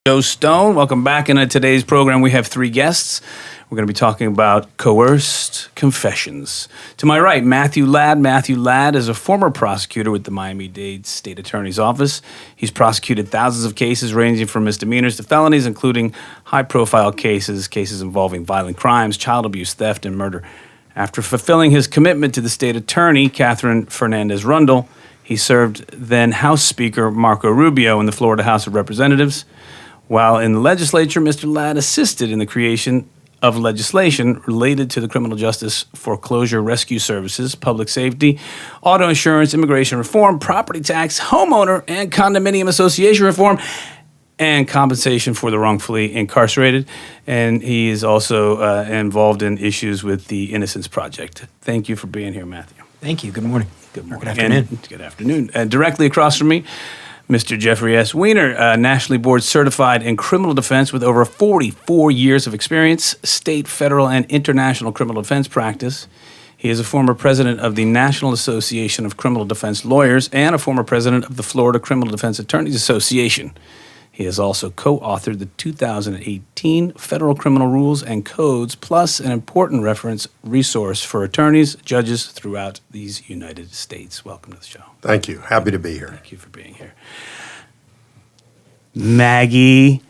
Joe Stone. Welcome back. In today's program, we have three guests. We're going to be talking about coerced confessions. To my right, Matthew Ladd. Matthew Ladd is a former prosecutor with the Miami-Dade State Attorney's Office. He's prosecuted thousands of cases ranging from misdemeanors to felonies, including high-profile cases involving violent crimes, child abuse, theft, and murder. After fulfilling his commitment to the state attorney, Catherine Fernandez-Rundle, he served then House Speaker Marco Rubio in the Florida House of Representatives. While in the legislature, Mr. Ladd assisted in the creation of legislation related to the criminal justice foreclosure rescue services, public safety, auto insurance, immigration reform, property tax, homeowner and condominium association reform, and compensation for the wrongfully incarcerated. And he is also involved in issues with the Innocence Project. Thank you for being here, Matthew. Thank you. Good morning. Good morning. Good afternoon. Good afternoon. Directly across from me, Mr. Jeffrey S. Weiner, nationally board certified in criminal defense with over 44 years of experience, state, federal, and international criminal defense practice. He is a former president of the National Association of Criminal Defense Lawyers and a former president of the Florida Criminal Defense Attorneys Association. He has also co-authored the 2018 Federal Criminal Rules and Codes, plus an important reference resource for attorneys, judges throughout these United States. Welcome to the show. Thank you. Happy to be here. Thank you for being here. Maggie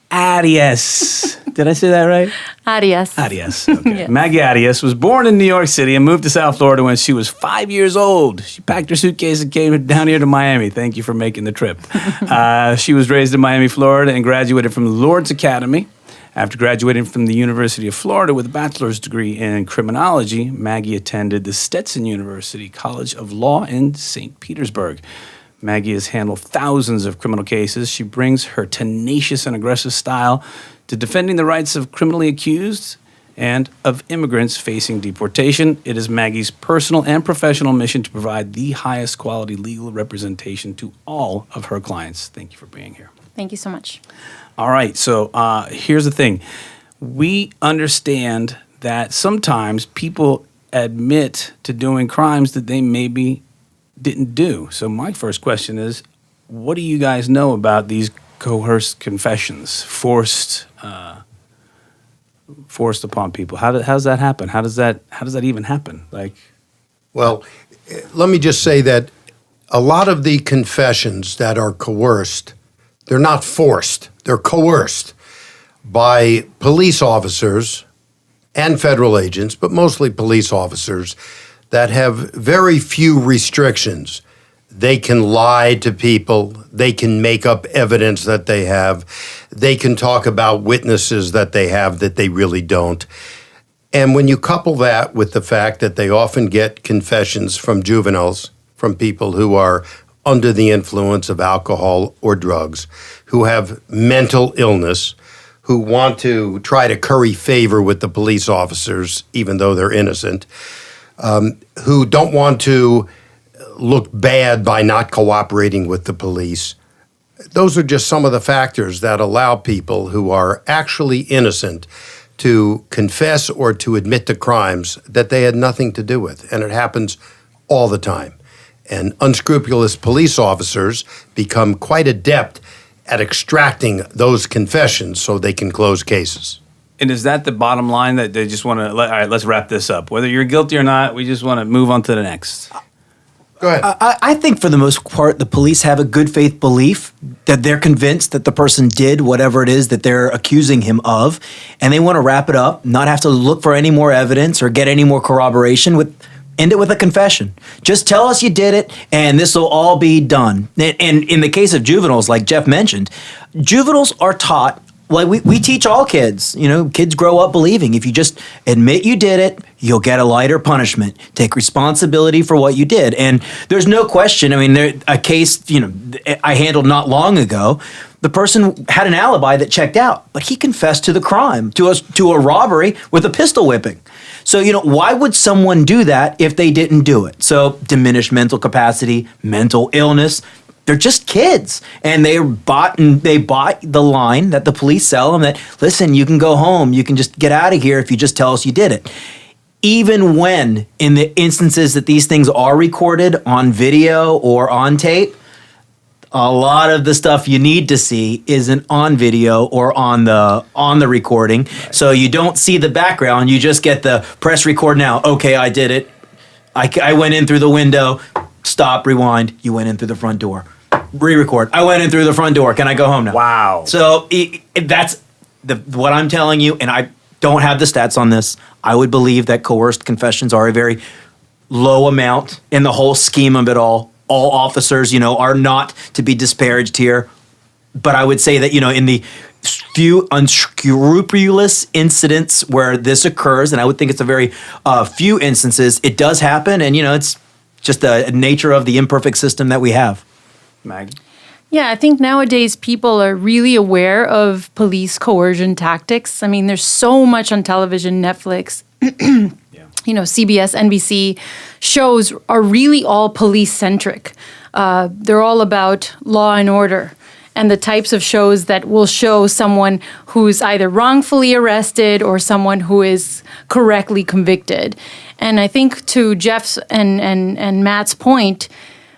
Arias. Did I say that right? Arias. Arias. Okay. Yes. Maggie Arias was born in New York City and moved to South Florida when she was 5 years old. She packed her suitcase and came down here to Miami. Thank you for making the trip. She was raised in Miami, Florida, and graduated from the Lourdes Academy. After graduating from the University of Florida with a bachelor's degree in criminology, Maggie attended the Stetson University College of Law in St. Petersburg. Maggie has handled thousands of criminal cases. She brings her tenacious and aggressive style to defending the rights of criminally accused and of immigrants facing deportation. It is Maggie's personal and professional mission to provide the highest quality legal representation to all of her clients. Thank you for being here. Thank you so much. All right, so here's the thing. We understand that sometimes people admit to doing crimes that they maybe didn't do. So my first question is, what do you guys know about these coerced confessions, forced upon people? How does that happen? How does that even happen? Well, let me just say that a lot of the confessions that are coerced, they're not forced. They're coerced by police officers and federal agents, but mostly police officers that have very few restrictions. They can lie to people. They can make up evidence that they have. They can talk about witnesses that they have that they really don't. And when you couple that with the fact that they often get confessions from juveniles, from people who are under the influence of alcohol or drugs, who have mental illness, who want to try to curry favor with the police officers, even though they're innocent, who don't want to look bad by not cooperating with the police. Those are just some of the factors that allow people who are actually innocent to confess or to admit to crimes that they had nothing to do with. And it happens all the time. And unscrupulous police officers become quite adept at extracting those confessions so they can close cases. And is that the bottom line, that they just want to, all right, let's wrap this up. Whether you're guilty or not, we just want to move on to the next. Go ahead. I think for the most part, the police have a good faith belief that they're convinced that the person did whatever it is that they're accusing him of, and they want to wrap it up, not have to look for any more evidence or get any more corroboration, end it with a confession. Just tell us you did it, and this will all be done. And in the case of juveniles, like Jeff mentioned, juveniles are taught, well, we teach all kids, kids grow up believing if you just admit you did it, you'll get a lighter punishment. Take responsibility for what you did. And there's no question, a case, I handled not long ago, the person had an alibi that checked out, but he confessed to the crime, to a robbery with a pistol whipping. So, why would someone do that if they didn't do it? So, diminished mental capacity, mental illness, they're just kids. And they bought the line that the police sell them that, listen, you can go home, you can just get out of here if you just tell us you did it. Even when, in the instances that these things are recorded on video or on tape, A lot of the stuff you need to see isn't on video or on the recording. Right. So you don't see the background. You just get the press record now. Okay, I did it. I went in through the window. Stop, rewind. You went in through the front door. Re-record. I went in through the front door. Can I go home now? Wow. So that's what I'm telling you, and I don't have the stats on this. I would believe that coerced confessions are a very low amount in the whole scheme of it all. All officers, are not to be disparaged here. But I would say that, in the few unscrupulous incidents where this occurs, and I would think it's a very few instances, it does happen. And, it's just the nature of the imperfect system that we have. Maggie? Yeah, I think nowadays people are really aware of police coercion tactics. I mean, there's so much on television, Netflix, CBS, NBC shows are really all police-centric. They're all about law and order and the types of shows that will show someone who's either wrongfully arrested or someone who is correctly convicted. And I think to Jeff's and Matt's point,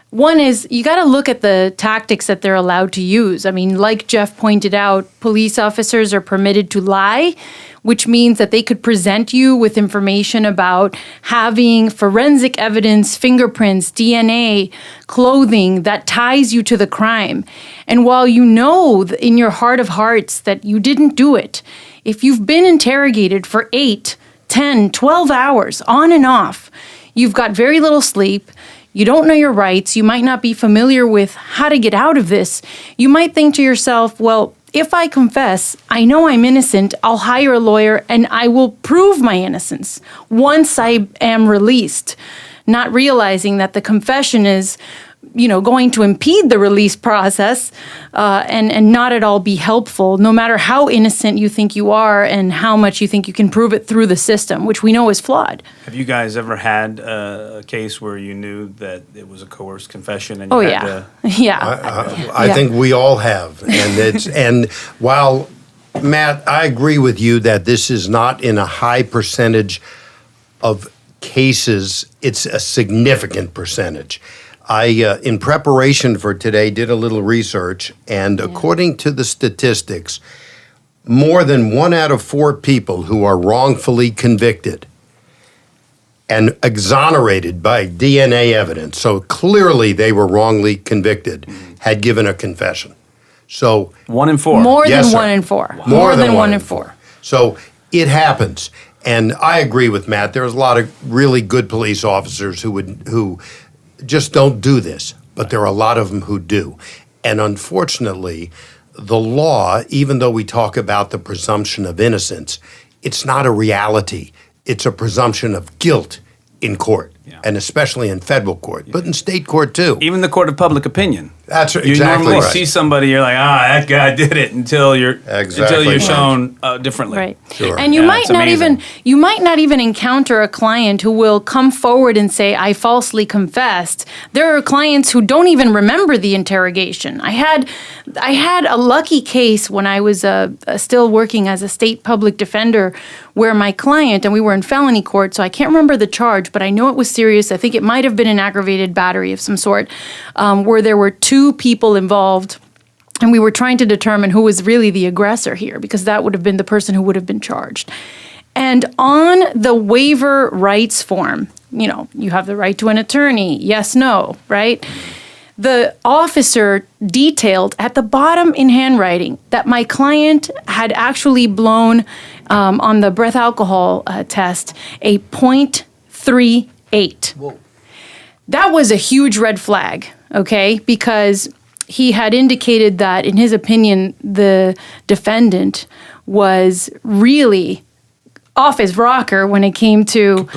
one is you got to look at the tactics that they're allowed to use. I mean, like Jeff pointed out, police officers are permitted to lie, which means that they could present you with information about having forensic evidence, fingerprints, DNA, clothing that ties you to the crime. And while you know in your heart of hearts that you didn't do it, if you've been interrogated for 8, 10, 12 hours on and off, you've got very little sleep, you don't know your rights, you might not be familiar with how to get out of this, you might think to yourself, well, if I confess, I know I'm innocent, I'll hire a lawyer and I will prove my innocence once I am released, not realizing that the confession is, going to impede the release process and not at all be helpful, no matter how innocent you think you are and how much you think you can prove it through the system, which we know is flawed. Have you guys ever had a case where you knew that it was a coerced confession and you had to... Yeah. I think we all have. And while, Matt, I agree with you that this is not in a high percentage of cases, it's a significant percentage. I, in preparation for today, did a little research, and according to the statistics, more than 1 out of 4 people who are wrongfully convicted and exonerated by DNA evidence, so clearly they were wrongly convicted, had given a confession. So 1 in 4. More Yes, than sir. 1 in 4. More More than than 1 1 in in 4. 4. So it happens. And I agree with Matt. There's a lot of really good police officers who just don't do this, but there are a lot of them who do. And unfortunately, the law, even though we talk about the presumption of innocence, it's not a reality. It's a presumption of guilt in court, and especially in federal court, but in state court too. Even the court of public opinion. That's You exactly normally right. see somebody, you're like, that guy did it until you're Exactly shown differently. Right. Sure. And you Yeah, might it's not amazing. even encounter a client who will come forward and say, I falsely confessed. There are clients who don't even remember the interrogation. I had a lucky case when I was still working as a state public defender where my client, and we were in felony court, so I can't remember the charge, but I know it was serious. I think it might have been an aggravated battery of some sort, where there were 2 people involved. And we were trying to determine who was really the aggressor here, because that would have been the person who would have been charged. And on the waiver rights form, you have the right to an attorney, yes, no, right? The officer detailed at the bottom in handwriting that my client had actually blown on the breath alcohol test a .38. Whoa. That was a huge red flag, okay? Because he had indicated that, in his opinion, the defendant was really off his rocker when it came to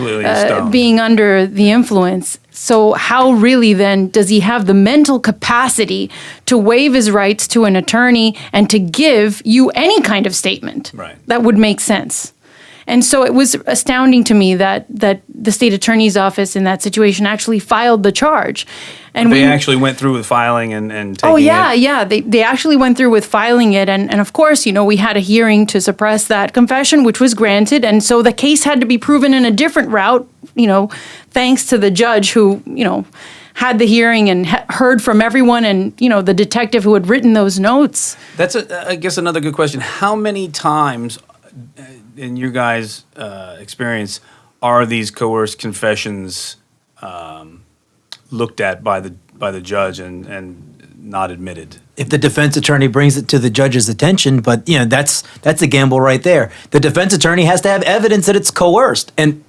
being under the influence. So how really then does he have the mental capacity to waive his rights to an attorney and to give you any kind of statement that would make sense? And so it was astounding to me that the state attorney's office in that situation actually filed the charge. And they actually went through with filing and taking it? They actually went through with filing it. And of course, we had a hearing to suppress that confession, which was granted. And so the case had to be proven in a different route, thanks to the judge who, had the hearing and heard from everyone, and the detective who had written those notes. That's, I guess, another good question. How many times, in your guys' experience, are these coerced confessions looked at by the judge and not admitted? If the defense attorney brings it to the judge's attention, but that's a gamble right there. The defense attorney has to have evidence that it's coerced, and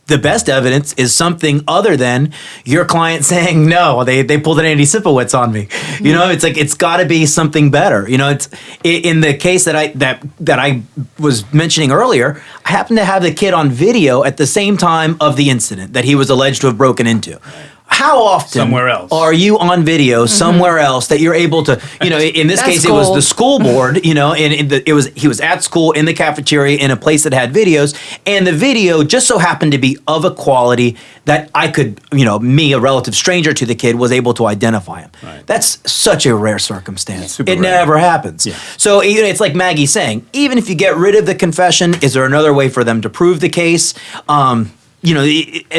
the best evidence is something other than your client saying, no, they pulled an Andy Sipowicz on me. It's like, it's got to be something better. It's in the case that I was mentioning earlier, I happened to have the kid on video at the same time of the incident that he was alleged to have broken into. How often somewhere else are you on video somewhere else that you're able to, in this case, gold. It was the school board, and he was at school in the cafeteria in a place that had videos, and the video just so happened to be of a quality that I could, me, a relative stranger to the kid, was able to identify him. Right. That's such a rare circumstance. Super It rare. never happens. Yeah. So it's like Maggie saying, even if you get rid of the confession, is there another way for them to prove the case? And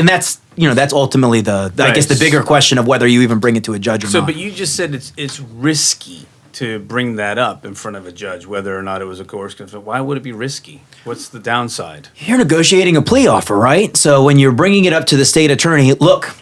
that's ultimately I guess the bigger question of whether you even bring it to a judge or not. But you just said it's risky to bring that up in front of a judge, whether or not it was a coerced confession. Why would it be risky? What's the downside? You're negotiating a plea offer, right? So when you're bringing it up to the state attorney, look,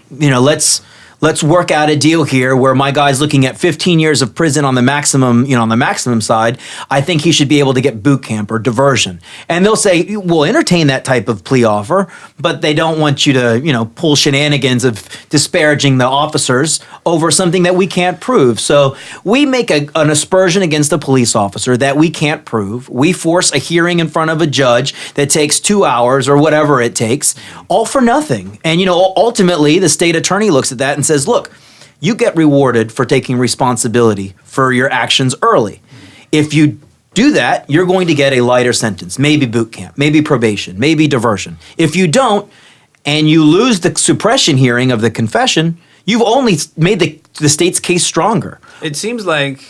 let's work out a deal here where my guy's looking at 15 years of prison on the maximum side. I think he should be able to get boot camp or diversion. And they'll say, we'll entertain that type of plea offer, but they don't want you to, pull shenanigans of disparaging the officers over something that we can't prove. So we make an aspersion against a police officer that we can't prove. We force a hearing in front of a judge that takes 2 hours or whatever it takes, all for nothing. And, ultimately the state attorney looks at that and says, look, you get rewarded for taking responsibility for your actions early. If you do that, you're going to get a lighter sentence, maybe boot camp, maybe probation, maybe diversion. If you don't, and you lose the suppression hearing of the confession, you've only made the state's case stronger. It seems like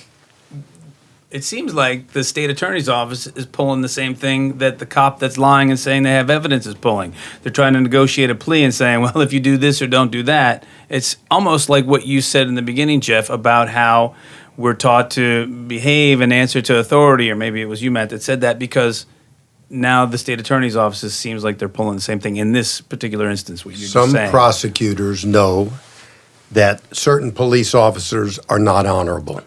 the state attorney's office is pulling the same thing that the cop that's lying and saying they have evidence is pulling. They're trying to negotiate a plea and saying, well, if you do this or don't do that. It's almost like what you said in the beginning, Jeff, about how we're taught to behave and answer to authority, or maybe it was you, Matt, that said that, because now the state attorney's offices seems like they're pulling the same thing in this particular instance, what you're just saying. Some prosecutors know that certain police officers are not honorable.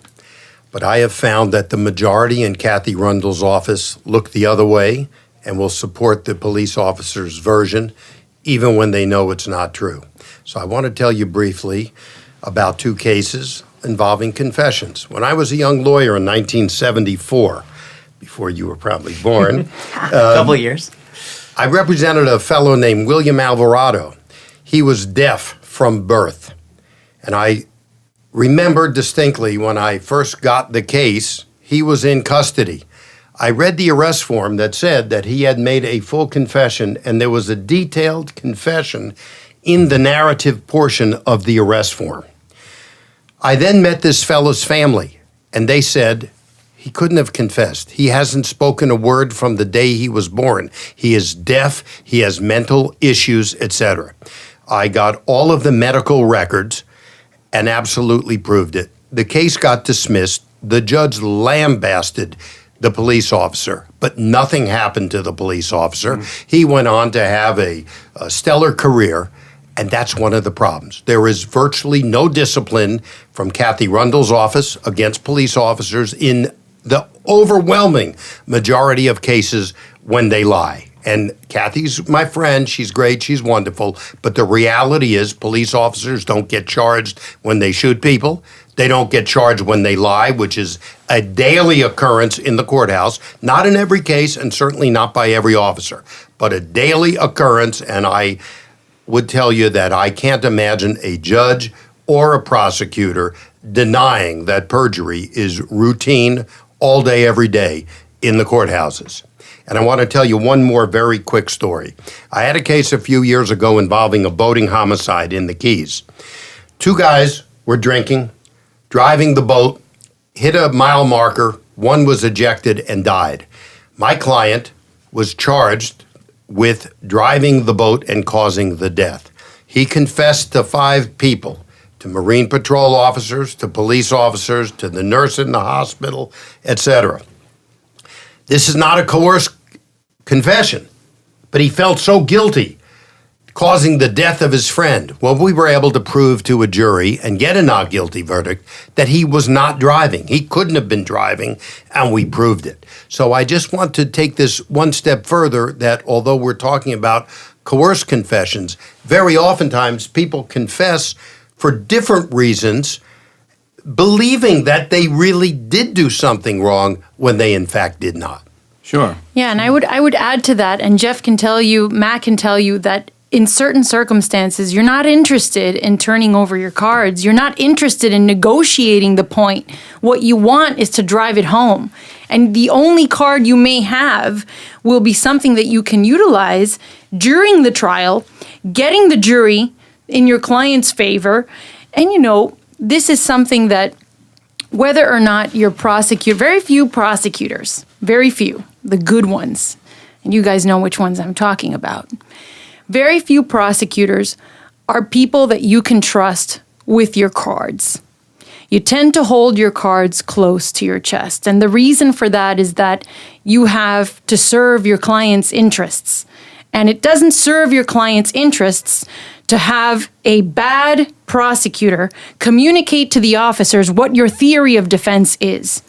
But I have found that the majority in Kathy Rundle's office look the other way and will support the police officer's version, even when they know it's not true. So I want to tell you briefly about 2 cases involving confessions. When I was a young lawyer in 1974, before you were probably born, A couple of years. I represented a fellow named William Alvarado. He was deaf from birth. And I remember distinctly when I first got the case, he was in custody. I read the arrest form that said that he had made a full confession, and there was a detailed confession in the narrative portion of the arrest form. I then met this fellow's family, and they said he couldn't have confessed. He hasn't spoken a word from the day he was born. He is deaf, he has mental issues, etc. I got all of the medical records and absolutely proved it. The case got dismissed. The judge lambasted the police officer, but nothing happened to the police officer. He went on to have a stellar career, and that's one of the problems. There is virtually no discipline from Kathy Rundle's office against police officers in the overwhelming majority of cases when they lie. And Kathy's my friend, she's great, she's wonderful, but the reality is police officers don't get charged when they shoot people. They don't get charged when they lie, which is a daily occurrence in the courthouse. Not in every case, and certainly not by every officer, but a daily occurrence. And I would tell you that I can't imagine a judge or a prosecutor denying that perjury is routine all day, every day in the courthouses. And I want to tell you one more very quick story. I had a case a few years ago involving a boating homicide in the Keys. 2 guys were drinking, driving the boat, hit a mile marker, one was ejected and died. My client was charged with driving the boat and causing the death. He confessed to 5 people to Marine Patrol officers, to police officers, to the nurse in the hospital, etc. This is not a coerced confession, but he felt so guilty, causing the death of his friend. Well, we were able to prove to a jury and get a not guilty verdict that he was not driving. He couldn't have been driving, and we proved it. So I just want to take this one step further, that although we're talking about coerced confessions, very oftentimes people confess for different reasons, believing that they really did do something wrong when they in fact did not. Sure. Yeah, and I would add to that, and Jeff can tell you, Matt can tell you, that in certain circumstances, you're not interested in turning over your cards. You're not interested in negotiating the point. What you want is to drive it home. And the only card you may have will be something that you can utilize during the trial, getting the jury in your client's favor. And, this is something that, whether or not you're prosecutor, very few prosecutors, very few, the good ones, and you guys know which ones I'm talking about. Very few prosecutors are people that you can trust with your cards. You tend to hold your cards close to your chest. And the reason for that is that you have to serve your client's interests. And it doesn't serve your client's interests to have a bad prosecutor communicate to the officers what your theory of defense is.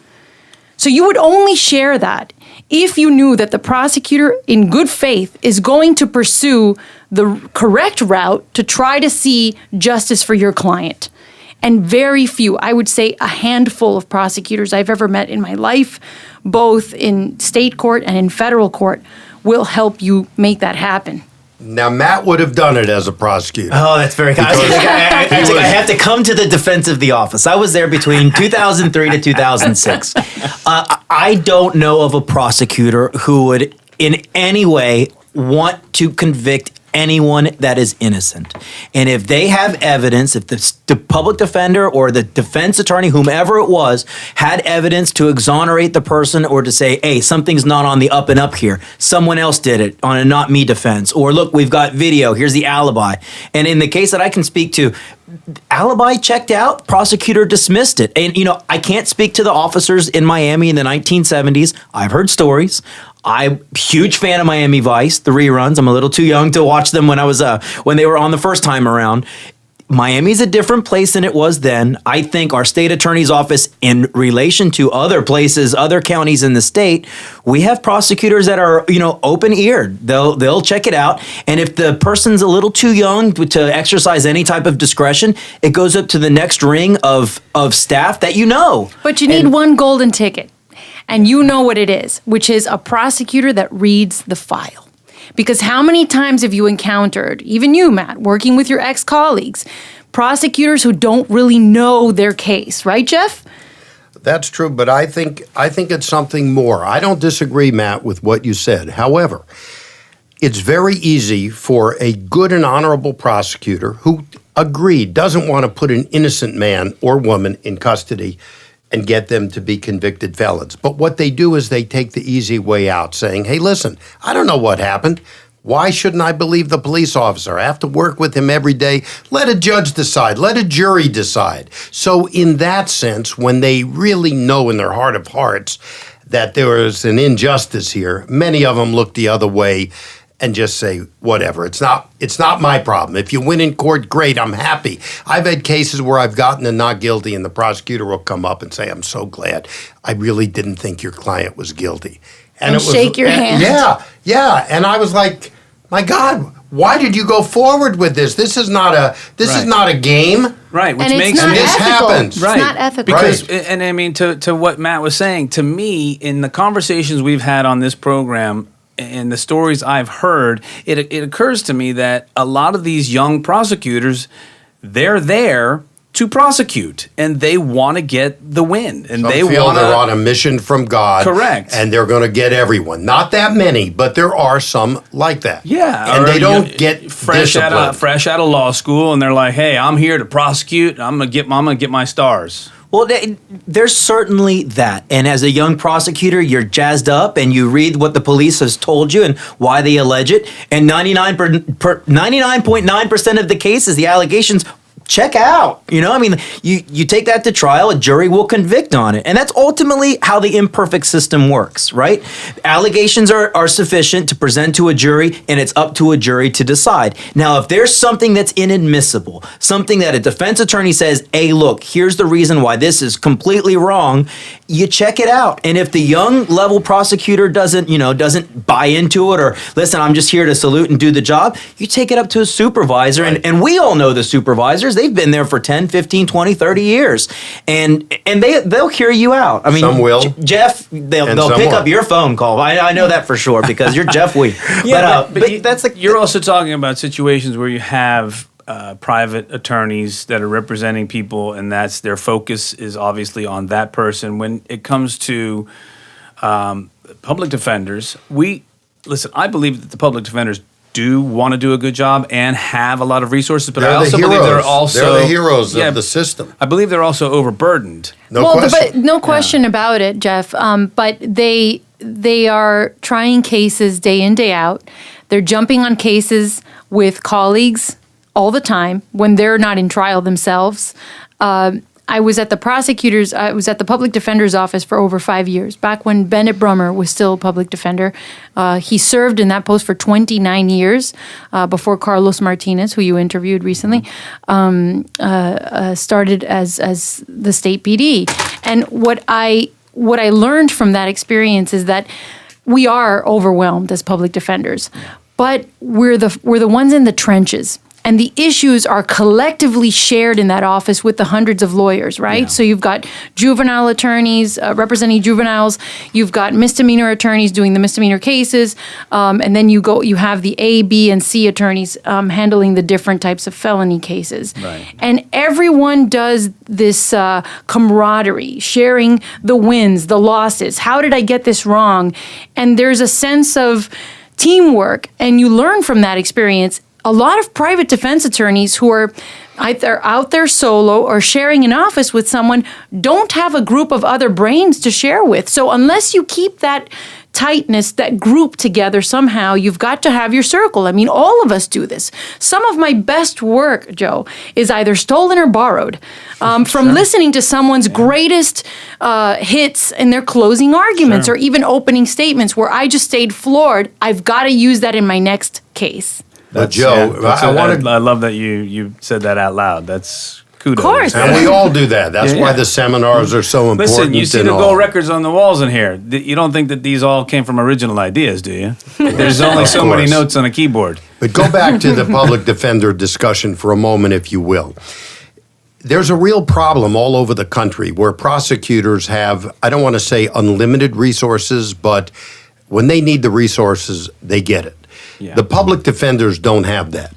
So you would only share that if you knew that the prosecutor, in good faith, is going to pursue the correct route to try to see justice for your client. And very few, I would say a handful of prosecutors I've ever met in my life, both in state court and in federal court, will help you make that happen. Now, Matt would have done it as a prosecutor. Oh, that's very kind. I have to come to the defense of the office. I was there between 2003 to 2006. I don't know of a prosecutor who would in any way want to convict anyone that is innocent. And if they have evidence, if the public defender or the defense attorney, whomever it was, had evidence to exonerate the person or to say, hey, something's not on the up and up here, someone else did it on a not me defense, or look, we've got video, here's the alibi. And in the case that I can speak to, alibi checked out, prosecutor dismissed it. And, I can't speak to the officers in Miami in the 1970s. I've heard stories. I'm a huge fan of Miami Vice, the reruns. I'm a little too young to watch them when they were on the first time around. Miami's a different place than it was then. I think our state attorney's office, in relation to other places, other counties in the state, we have prosecutors that are, open-eared. They'll check it out. And if the person's a little too young to exercise any type of discretion, it goes up to the next ring of staff that you know. But you need one golden ticket. And you know what it is, which is a prosecutor that reads the file. Because how many times have you encountered, even you, Matt, working with your ex-colleagues, prosecutors who don't really know their case, right, Jeff? That's true, but I think it's something more. I don't disagree, Matt, with what you said. However, it's very easy for a good and honorable prosecutor who doesn't want to put an innocent man or woman in custody and get them to be convicted felons. But what they do is they take the easy way out, saying, hey, listen, I don't know what happened. Why shouldn't I believe the police officer? I have to work with him every day. Let a judge decide. Let a jury decide. So in that sense, when they really know in their heart of hearts that there is an injustice here, many of them look the other way and just say, whatever, it's not my problem. If you win in court, great, I'm happy. I've had cases where I've gotten a not guilty and the prosecutor will come up and say, I'm so glad. I really didn't think your client was guilty. And shake your hand. Yeah. And I was like, my God, why did you go forward with this? This is not a game. Right, which and makes it's not this ethical. happens. Right. It's not ethical. Because, and I mean, to what Matt was saying, to me, in the conversations we've had on this program and the stories I've heard, it occurs to me that a lot of these young prosecutors, they're there to prosecute, and they want to get the win, and Some they feel want they're on a mission from God. Correct. And they're going to get everyone. Not that many, but there are some like that. Yeah, and or, they don't get fresh out of law school, and they're like, "Hey, I'm here to prosecute. I'm gonna get my stars." Well, there's certainly that. And as a young prosecutor, you're jazzed up and you read what the police has told you and why they allege it. And 99.9% of the cases, the allegations check out. I mean, you take that to trial, a jury will convict on it. And that's ultimately how the imperfect system works, right? Allegations are sufficient to present to a jury, and it's up to a jury to decide. Now, if there's something that's inadmissible, something that a defense attorney says, hey, look, here's the reason why this is completely wrong, you check it out. And if the young level prosecutor doesn't buy into it, or listen, I'm just here to salute and do the job, you take it up to a supervisor. Right. And we all know the supervisors. They've been there for 10, 15, 20, 30 years. And they'll hear you out. I mean, Some will. Jeff, they'll some pick won't. up your phone call. I know that for sure because you're Jeff Weir. You're also talking about situations where you have private attorneys that are representing people, and that's their focus is obviously on that person. When it comes to public defenders, I believe that the public defenders do want to do a good job and have a lot of resources, but I also believe they're the heroes of the system. I believe they're also overburdened. No question. But no question about it, Jeff. But they are trying cases day in, day out. They're jumping on cases with colleagues all the time when they're not in trial themselves. I was at the public defender's office for over 5 years, back when Bennett Brummer was still a public defender. He served in that post for 29 years before Carlos Martinez, who you interviewed recently, started as the state PD. And what I learned from that experience is that we are overwhelmed as public defenders, but we're the ones in the trenches. And the issues are collectively shared in that office with the hundreds of lawyers, right? Yeah. So you've got juvenile attorneys representing juveniles. You've got misdemeanor attorneys doing the misdemeanor cases. And then you have the A, B, and C attorneys handling the different types of felony cases. Right. And everyone does this camaraderie, sharing the wins, the losses. How did I get this wrong? And there's a sense of teamwork, and you learn from that experience. A lot of private defense attorneys who are either out there solo or sharing an office with someone don't have a group of other brains to share with. So unless you keep that tightness, that group together somehow, you've got to have your circle. I mean, all of us do this. Some of my best work, Joe, is either stolen or borrowed from listening to someone's greatest hits in their closing arguments or even opening statements where I just stayed floored. I've got to use that in my next case. But Joe, I love that you said that out loud. That's kudos. Of course. and we all do that. That's why the seminars are so important. Listen, you see and the all. gold records on the walls in here. You don't think that these all came from original ideas, do you? There's only Of so many course. notes on a keyboard. But go back to the public defender discussion for a moment, if you will. There's a real problem all over the country where prosecutors have, I don't want to say unlimited resources, but when they need the resources, they get it. Yeah. The public defenders don't have that.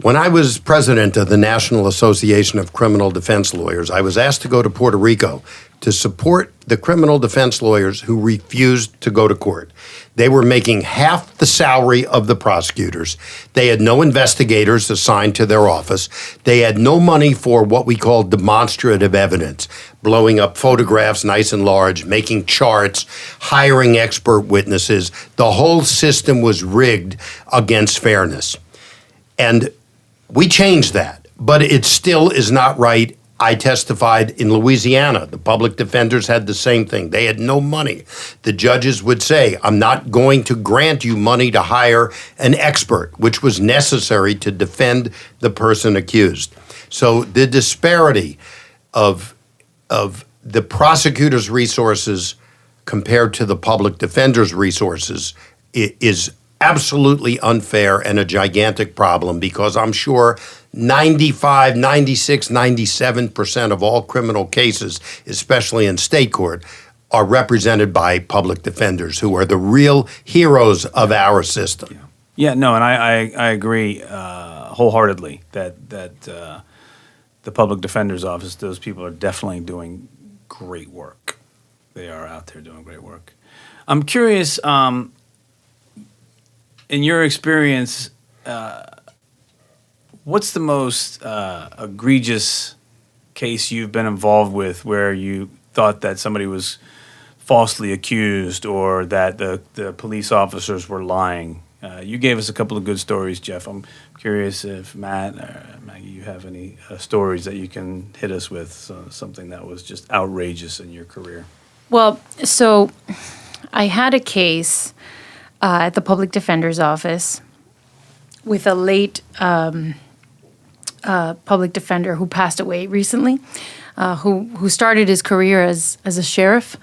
When I was president of the National Association of Criminal Defense Lawyers, I was asked to go to Puerto Rico to support the criminal defense lawyers who refused to go to court. They were making half the salary of the prosecutors. They had no investigators assigned to their office. They had no money for what we call demonstrative evidence, blowing up photographs nice and large, making charts, hiring expert witnesses. The whole system was rigged against fairness. And we changed that, but it still is not right. I testified in Louisiana. The public defenders had the same thing. They had no money. The judges would say, I'm not going to grant you money to hire an expert, which was necessary to defend the person accused. So the disparity of the prosecutor's resources compared to the public defender's resources is absolutely unfair and a gigantic problem, because I'm sure 95, 96, 97% of all criminal cases, especially in state court, are represented by public defenders who are the real heroes of our system. Yeah, no, and I agree wholeheartedly that the public defender's office, those people are definitely doing great work. They are out there doing great work. I'm curious, in your experience, what's the most egregious case you've been involved with where you thought that somebody was falsely accused or that the police officers were lying? You gave us a couple of good stories, Jeff. I'm curious if Matt or Maggie, you have any stories that you can hit us with, something that was just outrageous in your career. Well, so I had a case at the public defender's office with a late public defender who passed away recently, who started his career as a sheriff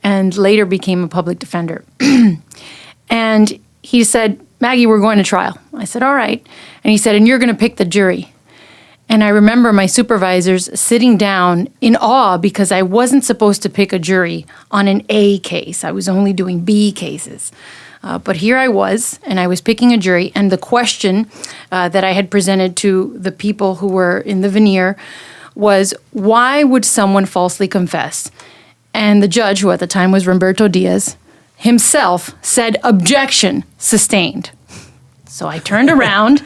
and later became a public defender. And he said, Maggie, we're going to trial. I said, all right. And he said, and you're going to pick the jury. And I remember my supervisors sitting down in awe because I wasn't supposed to pick a jury on an A case. I was only doing B cases. But here I was, and I was picking a jury, and the question that I had presented to the people who were in the veneer was, why would someone falsely confess? And the judge, who at the time was Roberto Diaz, himself said, objection, sustained. So I turned around,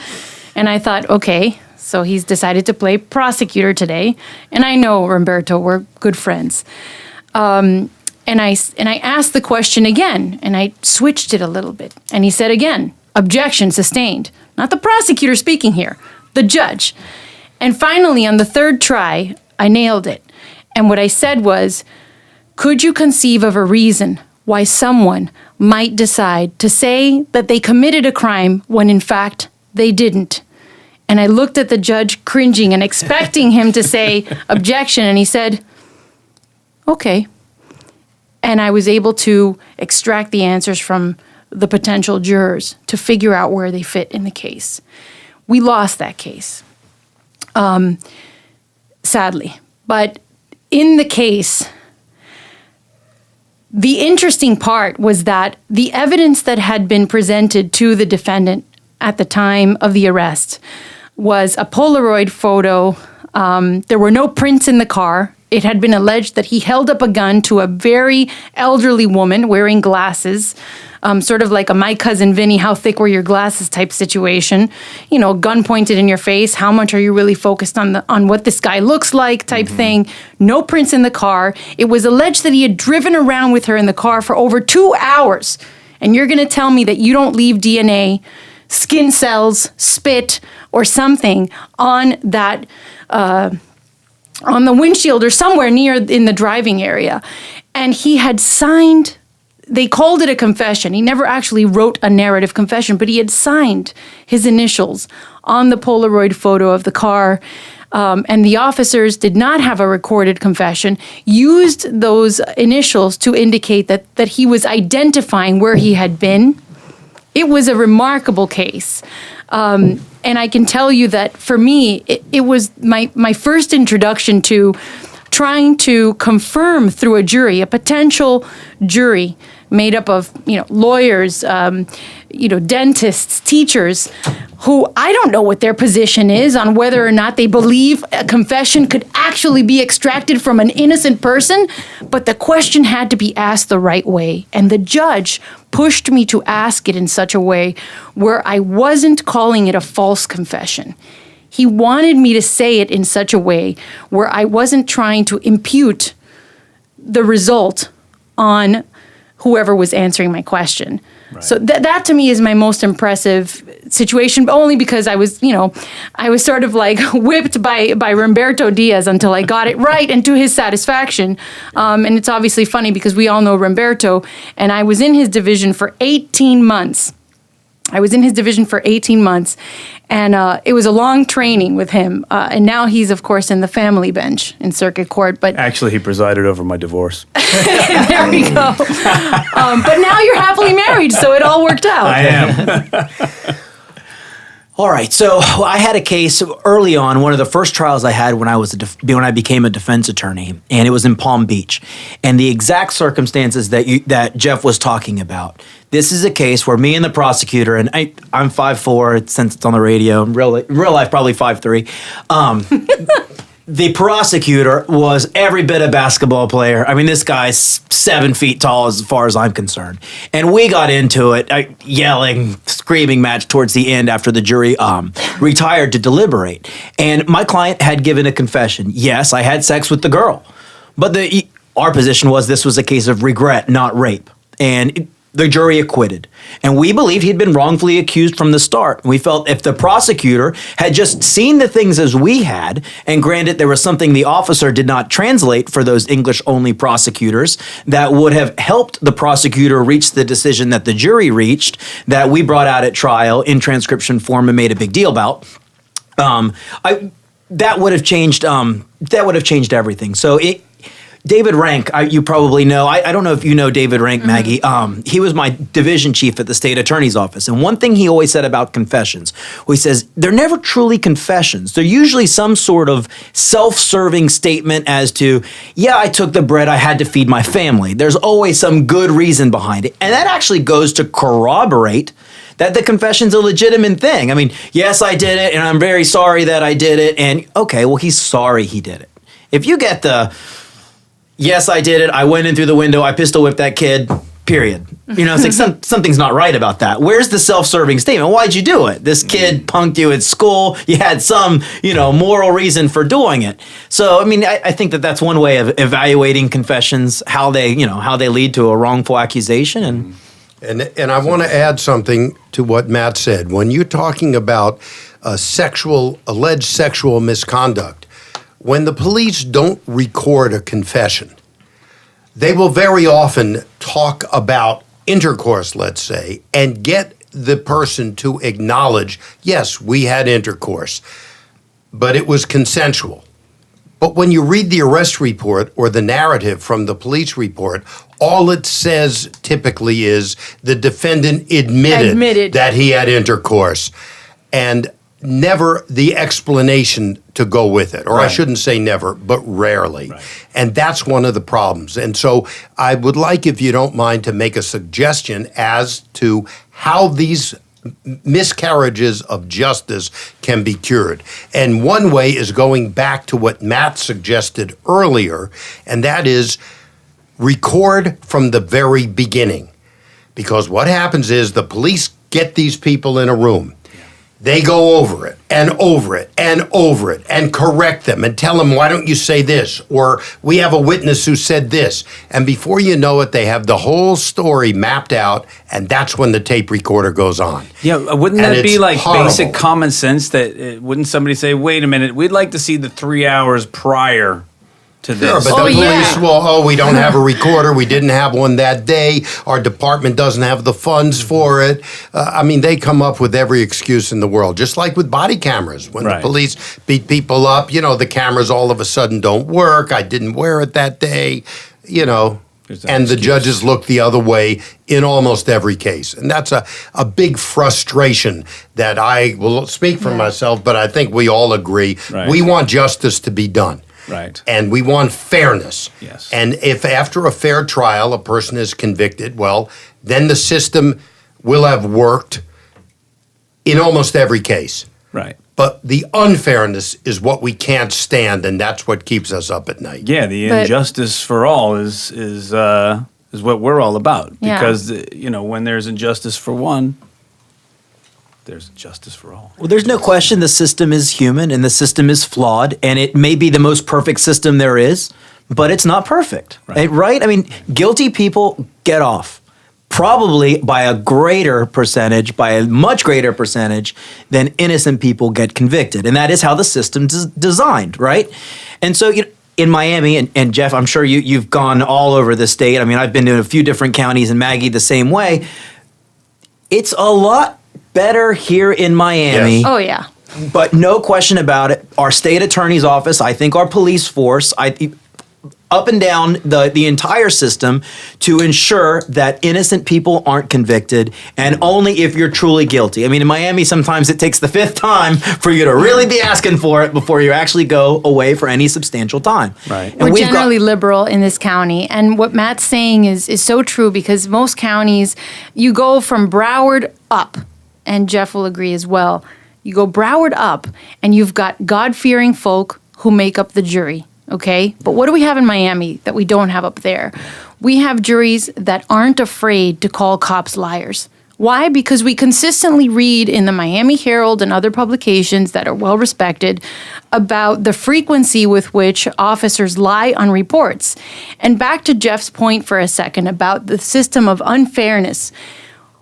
and I thought, okay, so he's decided to play prosecutor today, and I know Roberto, we're good friends. And I asked the question again, and I switched it a little bit. And he said again, objection sustained. Not the prosecutor speaking here, the judge. And finally, on the third try, I nailed it. And what I said was, could you conceive of a reason why someone might decide to say that they committed a crime when in fact they didn't? And I looked at the judge cringing and expecting him to say objection, and he said, okay. And I was able to extract the answers from the potential jurors to figure out where they fit in the case. We lost that case, sadly. But in the case, the interesting part was that the evidence that had been presented to the defendant at the time of the arrest was a Polaroid photo. There were no prints in the car. It had been alleged that he held up a gun to a very elderly woman wearing glasses, sort of like a My Cousin Vinny, how thick were your glasses type situation. You know, gun pointed in your face. How much are you really focused on what this guy looks like type thing. No prints in the car. It was alleged that he had driven around with her in the car for over 2 hours. And you're going to tell me that you don't leave DNA, skin cells, spit, or something on that on the windshield or somewhere near in the driving area. And he had signed, they called it a confession. He never actually wrote a narrative confession, but he had signed his initials on the Polaroid photo of the car. And the officers did not have a recorded confession, used those initials to indicate that he was identifying where he had been. It was a remarkable case. And I can tell you that for me, it was my first introduction to trying to confirm through a jury, a potential jury made up of, lawyers, dentists, teachers, who I don't know what their position is on whether or not they believe a confession could actually be extracted from an innocent person, but the question had to be asked the right way. And the judge pushed me to ask it in such a way where I wasn't calling it a false confession. He wanted me to say it in such a way where I wasn't trying to impute the result on whoever was answering my question. Right. So that to me is my most impressive situation, but only because I was sort of like whipped by Roberto Diaz until I got it right and to his satisfaction. And it's obviously funny because we all know Roberto, and I was in his division for 18 months. And it was a long training with him. And now he's, of course, in the family bench in circuit court. But actually, he presided over my divorce. There we go. But now you're happily married, so it all worked out. I am. All right, so I had a case early on, one of the first trials I had when I became a defense attorney, and it was in Palm Beach. And the exact circumstances that Jeff was talking about. This is a case where me and the prosecutor, and I'm 5'4", since it's on the radio, in real life probably 5'3". The prosecutor was every bit a basketball player. I mean, this guy's 7 feet tall as far as I'm concerned. And we got into it, yelling, screaming match towards the end after the jury retired to deliberate. And my client had given a confession. Yes, I had sex with the girl. But our position was this was a case of regret, not rape. And the jury acquitted. And we believed he'd been wrongfully accused from the start. We felt if the prosecutor had just seen the things as we had, and granted there was something the officer did not translate for those English-only prosecutors that would have helped the prosecutor reach the decision that the jury reached, that we brought out at trial in transcription form and made a big deal about, that would have changed. That would have changed everything. So David Rank, you probably know. I don't know if you know David Rank, Maggie. He was my division chief at the state attorney's office. And one thing he always said about confessions, he says, they're never truly confessions. They're usually some sort of self-serving statement as to, yeah, I took the bread, I had to feed my family. There's always some good reason behind it. And that actually goes to corroborate that the confession's a legitimate thing. I mean, yes, I did it, and I'm very sorry that I did it. And okay, well, he's sorry he did it. If you get the, yes, I did it, I went in through the window, I pistol whipped that kid, period. It's like something's not right about that. Where's the self-serving statement? Why'd you do it? This kid punked you at school. You had some, moral reason for doing it. So, I mean, I think that's one way of evaluating confessions, how they lead to a wrongful accusation. And I want to add something to what Matt said. When you're talking about alleged sexual misconduct, when the police don't record a confession, they will very often talk about intercourse, let's say, and get the person to acknowledge, yes, we had intercourse, but it was consensual. But when you read the arrest report or the narrative from the police report, all it says typically is the defendant admitted that he had intercourse, and never the explanation to go with it. Or I shouldn't say never, but rarely. Right. And that's one of the problems. And so I would like, if you don't mind, to make a suggestion as to how these miscarriages of justice can be cured. And one way is going back to what Matt suggested earlier, and that is record from the very beginning. Because what happens is the police get these people in a room. They go over it and over it and over it and correct them and tell them, why don't you say this? Or we have a witness who said this. And before you know it, they have the whole story mapped out, and that's when the tape recorder goes on. Yeah, wouldn't And that be it's like horrible. basic common sense that wouldn't somebody say, wait a minute, we'd like to see the 3 hours prior to this? Sure, but the police we don't have a recorder. We didn't have one that day. Our department doesn't have the funds for it. They come up with every excuse in the world, just like with body cameras. When the police beat people up, the cameras all of a sudden don't work. I didn't wear it that day, and the judges look the other way in almost every case. And that's a big frustration that I will speak for myself, but I think we all agree. Right. We want justice to be done. Right. And we want fairness. Yes. And if after a fair trial a person is convicted, well, then the system will have worked in almost every case. Right. But the unfairness is what we can't stand, and that's what keeps us up at night. Yeah, the injustice for all is what we're all about. Yeah. Because, when there's injustice for one, there's justice for all. Well, there's no question the system is human and the system is flawed, and it may be the most perfect system there is, but it's not perfect, right? I mean, guilty people get off, probably by a much greater percentage than innocent people get convicted, and that is how the system's designed, right? And so, in Miami, and Jeff, I'm sure you've gone all over the state. I mean, I've been to a few different counties, and Maggie the same way. It's a lot better here in Miami. Yes. Oh, yeah. But no question about it, our state attorney's office, I think our police force, up and down the entire system to ensure that innocent people aren't convicted, and only if you're truly guilty. I mean, in Miami, sometimes it takes the fifth time for you to really be asking for it before you actually go away for any substantial time. Right. And We're generally liberal in this county. And what Matt's saying is so true, because most counties, you go from Broward up, and Jeff will agree as well. You go Broward up, and you've got God-fearing folk who make up the jury, okay? But what do we have in Miami that we don't have up there? We have juries that aren't afraid to call cops liars. Why? Because we consistently read in the Miami Herald and other publications that are well respected about the frequency with which officers lie on reports. And back to Jeff's point for a second about the system of unfairness.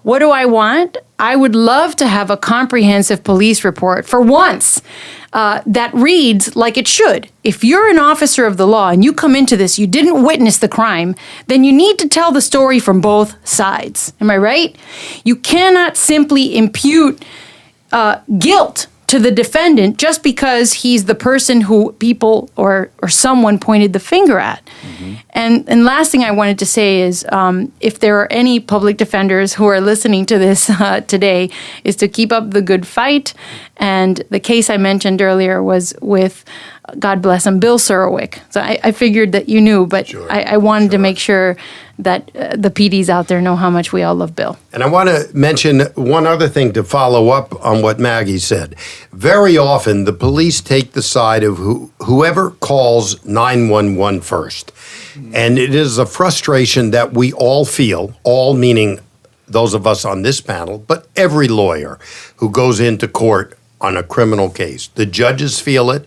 What do I want? I would love to have a comprehensive police report for once that reads like it should. If you're an officer of the law and you come into this, you didn't witness the crime, then you need to tell the story from both sides. Am I right? You cannot simply impute guilt to the defendant just because he's the person who people or someone pointed the finger at. Mm-hmm. And last thing I wanted to say is if there are any public defenders who are listening to this today, is to keep up the good fight. And the case I mentioned earlier was with, God bless him, Bill Surowick. So I figured that you knew, but sure, I wanted to make sure that the PDs out there know how much we all love Bill. And I want to mention one other thing to follow up on what Maggie said. Very often, the police take the side of whoever calls 911 first. And it is a frustration that we all feel, all meaning those of us on this panel, but every lawyer who goes into court on a criminal case. The judges feel it.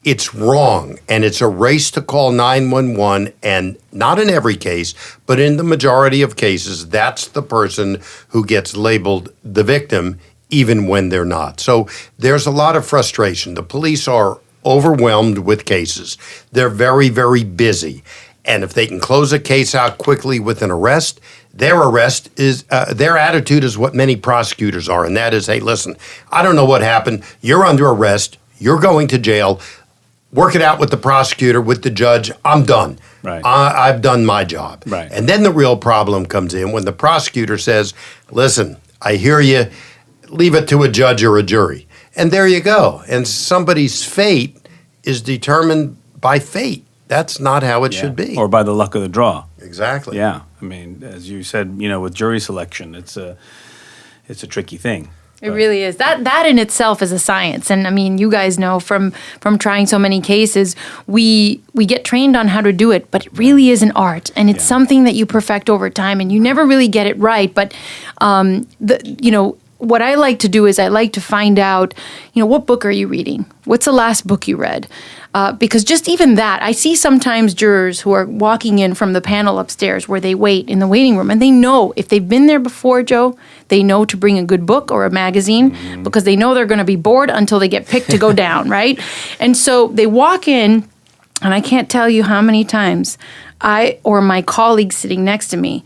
It's wrong, and it's a race to call 911, and not in every case, but in the majority of cases, that's the person who gets labeled the victim, even when they're not. So there's a lot of frustration. The police are overwhelmed with cases. They're very, very busy, and if they can close a case out quickly with an arrest, their attitude is what many prosecutors are, and that is, hey, listen, I don't know what happened. You're under arrest. You're going to jail. Work it out with the prosecutor, with the judge. I'm done. Right. I've done my job. Right. And then the real problem comes in when the prosecutor says, listen, I hear you. Leave it to a judge or a jury. And there you go. And somebody's fate is determined by fate. That's not how it should be. Or by the luck of the draw. Exactly. Yeah. I mean, as you said, with jury selection, it's a tricky thing. It really is. That in itself is a science. And I mean, you guys know from trying so many cases, we get trained on how to do it, but it really is an art. And it's something that you perfect over time, and you never really get it right. But, what I like to do is I like to find out, what book are you reading? What's the last book you read? Because just even that, I see sometimes jurors who are walking in from the panel upstairs where they wait in the waiting room, and they know if they've been there before, Joe, they know to bring a good book or a magazine because they know they're going to be bored until they get picked to go down, right? And so they walk in, and I can't tell you how many times I or my colleague sitting next to me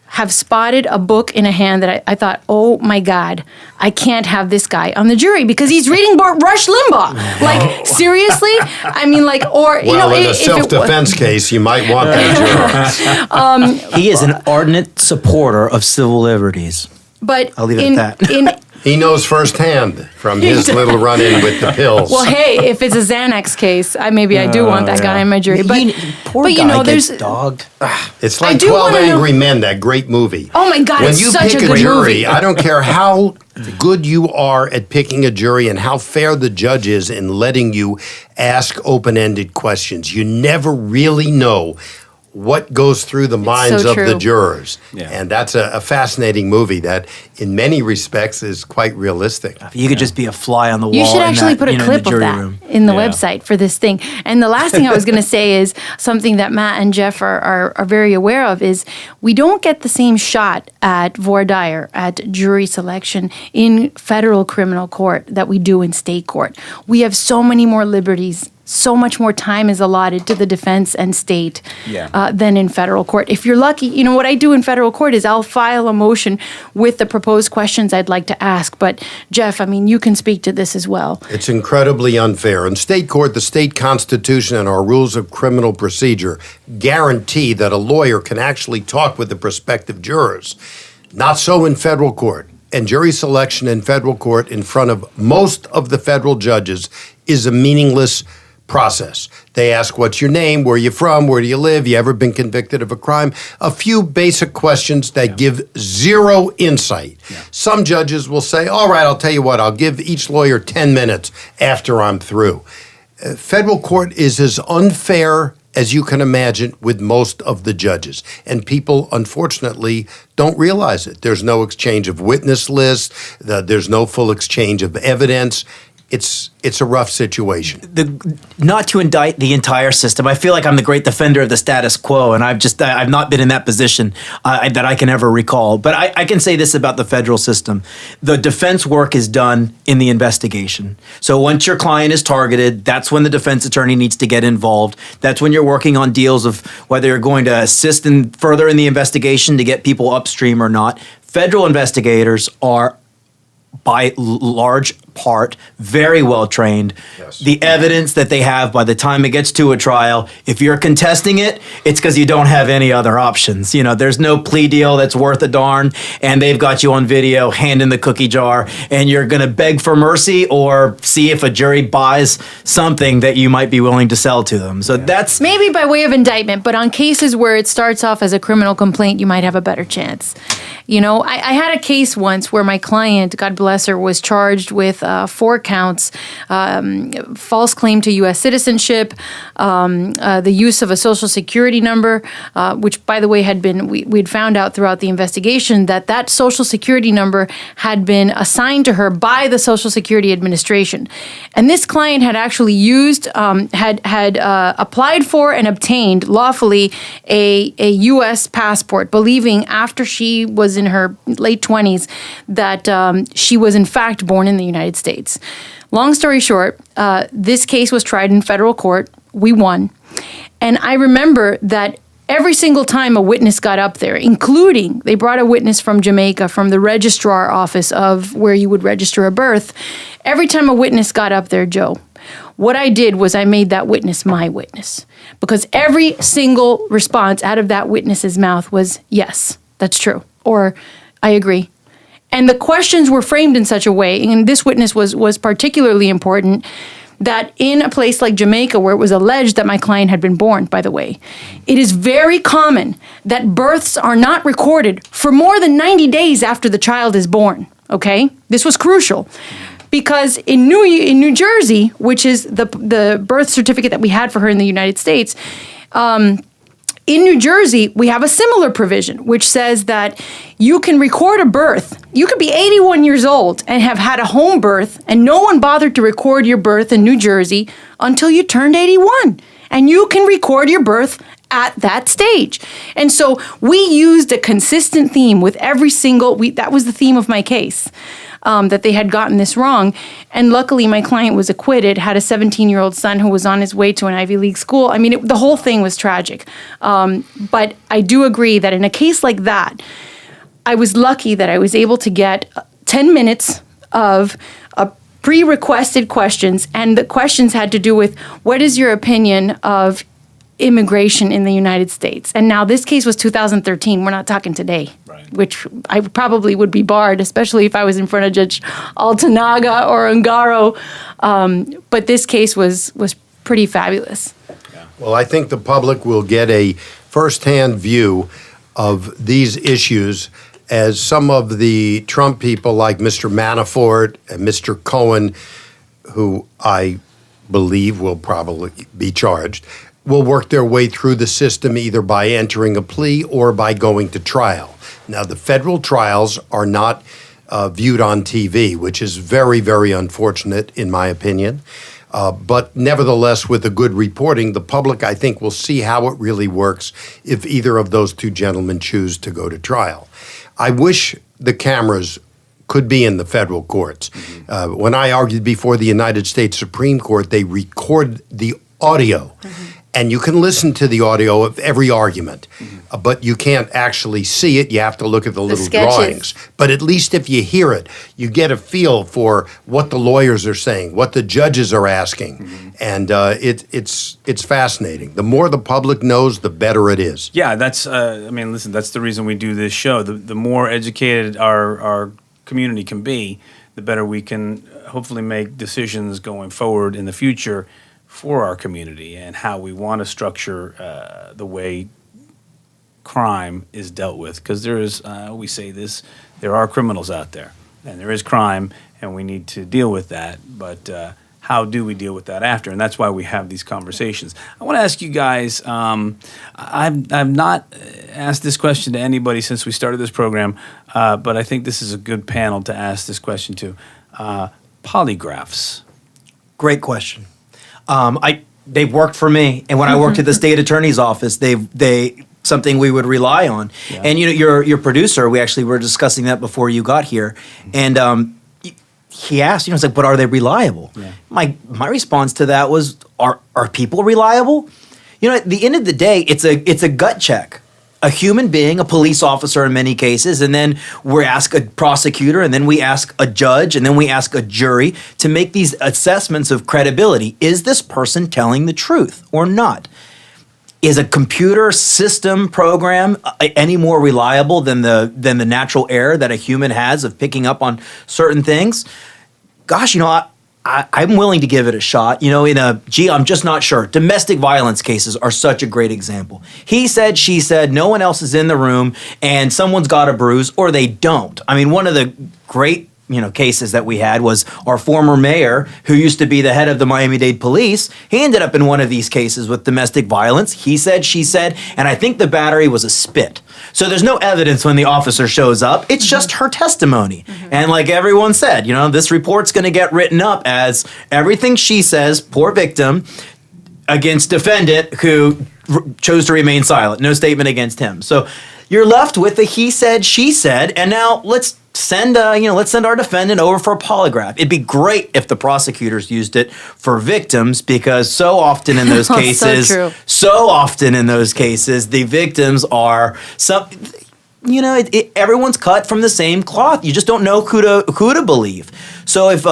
have spotted a book in a hand that I thought, oh my God, I can't have this guy on the jury because he's reading Rush Limbaugh. Like, seriously? I mean, like, or, well, in a self-defense case, you might want that juror. He is an ardent supporter of civil liberties. But I'll leave it at that. He knows firsthand from his little run-in with the pills. Well, hey, if it's a Xanax case, maybe I do want that guy in my jury. But poor guy gets dogged. It's like 12 Angry Men, that great movie. Oh my God, it's such a good movie. When you pick a jury, I don't care how good you are at picking a jury and how fair the judge is in letting you ask open-ended questions. You never really know what goes through the minds of the jurors. Yeah. And that's a fascinating movie that, in many respects, is quite realistic. You could just be a fly on the wall. You should actually put a clip of that in the website for this thing. And the last thing I was going to say is something that Matt and Jeff are very aware of is we don't get the same shot at voir dire, at jury selection in federal criminal court that we do in state court. We have so many more liberties. So much more time is allotted to the defense and state than in federal court. If you're lucky, what I do in federal court is I'll file a motion with the proposed questions I'd like to ask. But Jeff, I mean, you can speak to this as well. It's incredibly unfair. In state court, the state constitution and our rules of criminal procedure guarantee that a lawyer can actually talk with the prospective jurors. Not so in federal court. And jury selection in federal court in front of most of the federal judges is a meaningless process. They ask, what's your name? Where are you from? Where do you live? You ever been convicted of a crime? A few basic questions that give zero insight. Yeah. Some judges will say, all right, I'll tell you what, I'll give each lawyer 10 minutes after I'm through. Federal court is as unfair as you can imagine, with most of the judges. And people, unfortunately, don't realize it. There's no exchange of witness lists. There's no full exchange of evidence. It's a rough situation. Not to indict the entire system. I feel like I'm the great defender of the status quo, and I've not been in that position that I can ever recall. But I can say this about the federal system: the defense work is done in the investigation. So once your client is targeted, that's when the defense attorney needs to get involved. That's when you're working on deals of whether you're going to assist further in the investigation to get people upstream or not. Federal investigators are, by large part, very well trained. Yes. The evidence that they have by the time it gets to a trial, if you're contesting it, it's because you don't have any other options. There's no plea deal that's worth a darn, and they've got you on video, hand in the cookie jar, and you're going to beg for mercy or see if a jury buys something that you might be willing to sell to them. So that's Maybe by way of indictment, but on cases where it starts off as a criminal complaint, you might have a better chance. I had a case once where my client, God bless her, was charged with 4 counts, false claim to U.S. citizenship, the use of a social security number, which, by the way, we'd found out throughout the investigation that social security number had been assigned to her by the Social Security Administration. And this client had actually had applied for and obtained lawfully a U.S. passport, believing after she was in her late 20s that she was in fact born in the United States. Long story short, this case was tried in federal court. We won. And I remember that every single time a witness got up there, including they brought a witness from Jamaica, from the registrar office of where you would register a birth. Every time a witness got up there, Joe, what I did was I made that witness my witness, because every single response out of that witness's mouth was, yes, that's true, or I agree. And the questions were framed in such a way, and this witness was particularly important, that in a place like Jamaica, where it was alleged that my client had been born, by the way, it is very common that births are not recorded for more than 90 days after the child is born, okay? This was crucial. Because in New Jersey, which is the birth certificate that we had for her in the United States, in New Jersey, we have a similar provision, which says that you can record a birth. You could be 81 years old and have had a home birth, and no one bothered to record your birth in New Jersey until you turned 81. And you can record your birth at that stage. And so we used a consistent theme with every single, that was the theme of my case. That they had gotten this wrong. And luckily, my client was acquitted, had a 17-year-old son who was on his way to an Ivy League school. I mean, the whole thing was tragic. But I do agree that in a case like that, I was lucky that I was able to get 10 minutes of pre-requested questions. And the questions had to do with, what is your opinion of immigration in the United States? And now this case was 2013. We're not talking today, right, which I probably would be barred, especially if I was in front of Judge Altanaga or Ungaro. But this case was pretty fabulous. Yeah. Well, I think the public will get a firsthand view of these issues as some of the Trump people like Mr. Manafort and Mr. Cohen, who I believe will probably be charged, will work their way through the system either by entering a plea or by going to trial. Now, the federal trials are not viewed on TV, which is very, very unfortunate in my opinion. But nevertheless, with the good reporting, the public, I think, will see how it really works if either of those two gentlemen choose to go to trial. I wish the cameras could be in the federal courts. Mm-hmm. When I argued before the United States Supreme Court, they record the audio. Mm-hmm. And you can listen to the audio of every argument, but you can't actually see it. You have to look at the little drawings. But at least if you hear it, you get a feel for what the lawyers are saying, what the judges are asking, and it's fascinating. The more the public knows, the better it is. Yeah, that's. Listen, that's the reason we do this show. The more educated our community can be, the better we can hopefully make decisions going forward in the future for our community and how we want to structure the way crime is dealt with. Because there is, we say this, there are criminals out there, and there is crime, and we need to deal with that. But how do we deal with that after? And that's why we have these conversations. I want to ask you guys, I've not asked this question to anybody since we started this program, but I think this is a good panel to ask this question to. Polygraphs. Great question. They've worked for me, and when I worked at the state attorney's office, they something we would rely on. Yeah. And your producer, we actually were discussing that before you got here, and he asked, it's like, but are they reliable? Yeah. My response to that was, are people reliable? At the end of the day, it's a gut check. A human being, a police officer in many cases, and then we ask a prosecutor, and then we ask a judge, and then we ask a jury to make these assessments of credibility. Is this person telling the truth or not? Is a computer system program any more reliable than the natural error that a human has of picking up on certain things? Gosh, I'm willing to give it a shot. I'm just not sure. Domestic violence cases are such a great example. He said, she said, no one else is in the room, and someone's got a bruise, or they don't. I mean, one of the great cases that we had was our former mayor, who used to be the head of the Miami-Dade police. He ended up in one of these cases with domestic violence. He said, she said, and I think the battery was a spit. So there's no evidence when the officer shows up. It's just her testimony. And like everyone said, this report's going to get written up as everything she says, poor victim, against defendant who chose to remain silent. No statement against him. So you're left with the he said, she said, and now let's send our defendant over for a polygraph. It'd be great if the prosecutors used it for victims, because so often in those cases, the victims are everyone's cut from the same cloth. You just don't know who to believe. So if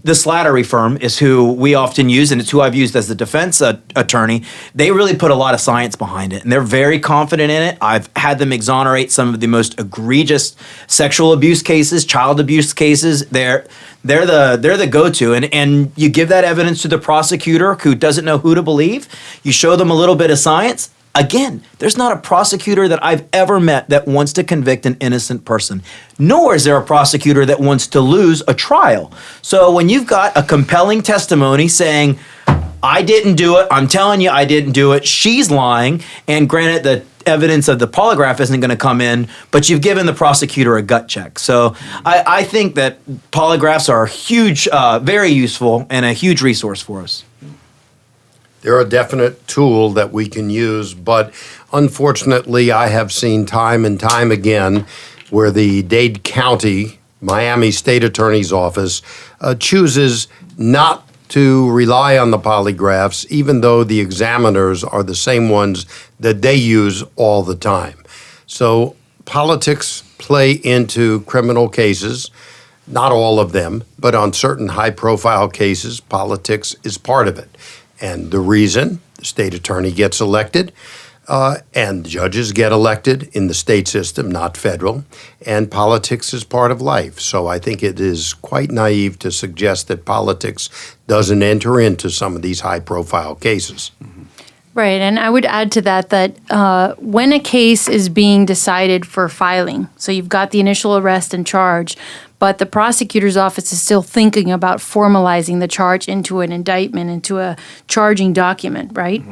the Slattery firm is who we often use, and it's who I've used as the defense attorney. They really put a lot of science behind it, and they're very confident in it. I've had them exonerate some of the most egregious sexual abuse cases, child abuse cases. They're the go-to, and you give that evidence to the prosecutor who doesn't know who to believe. You show them a little bit of science. Again, there's not a prosecutor that I've ever met that wants to convict an innocent person, nor is there a prosecutor that wants to lose a trial. So when you've got a compelling testimony saying, I didn't do it, I'm telling you I didn't do it, she's lying, and granted the evidence of the polygraph isn't going to come in, but you've given the prosecutor a gut check. So I think that polygraphs are huge, very useful, and a huge resource for us. They're a definite tool that we can use, but unfortunately, I have seen time and time again where the Dade County, Miami State Attorney's Office chooses not to rely on the polygraphs, even though the examiners are the same ones that they use all the time. So politics play into criminal cases. Not all of them, but on certain high-profile cases, politics is part of it. And the reason the state attorney gets elected and judges get elected in the state system, not federal, and politics is part of life. So I think it is quite naive to suggest that politics doesn't enter into some of these high-profile cases. Right, and I would add to that when a case is being decided for filing, so you've got the initial arrest and charge, but the prosecutor's office is still thinking about formalizing the charge into an indictment, into a charging document, right?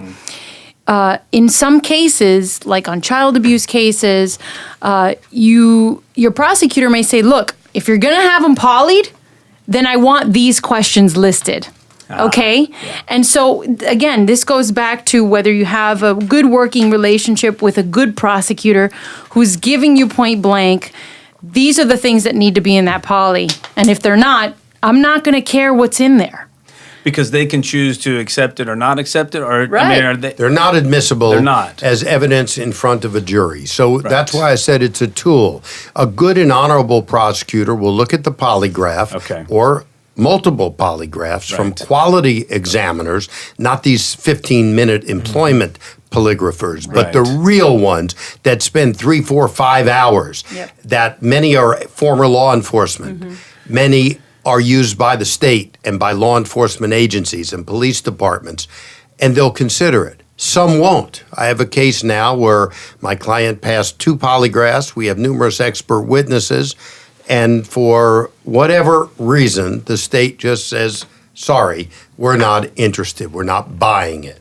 In some cases, like on child abuse cases, your prosecutor may say, look, if you're going to have them polyed, then I want these questions listed. Okay? Yeah. And so, again, this goes back to whether you have a good working relationship with a good prosecutor who's giving you point blank, these are the things that need to be in that poly. And if they're not, I'm not going to care what's in there. Because they can choose to accept it or not accept it, or right. I mean, are they? They're not admissible They're not. as evidence in front of a jury. So Right. that's why I said it's a tool. A good and honorable prosecutor will look at the polygraph Okay. or multiple polygraphs from Right. quality examiners, not these 15-minute employment polygraphers, but Right. the real ones that spend 3, 4, 5 hours. Yep. That many are former law enforcement. Many are used by the state and by law enforcement agencies and police departments, and they'll consider it. Some won't. I have a case now where my client passed 2 polygraphs. We have numerous expert witnesses, and for whatever reason, the state just says, sorry, we're not interested. We're not buying it.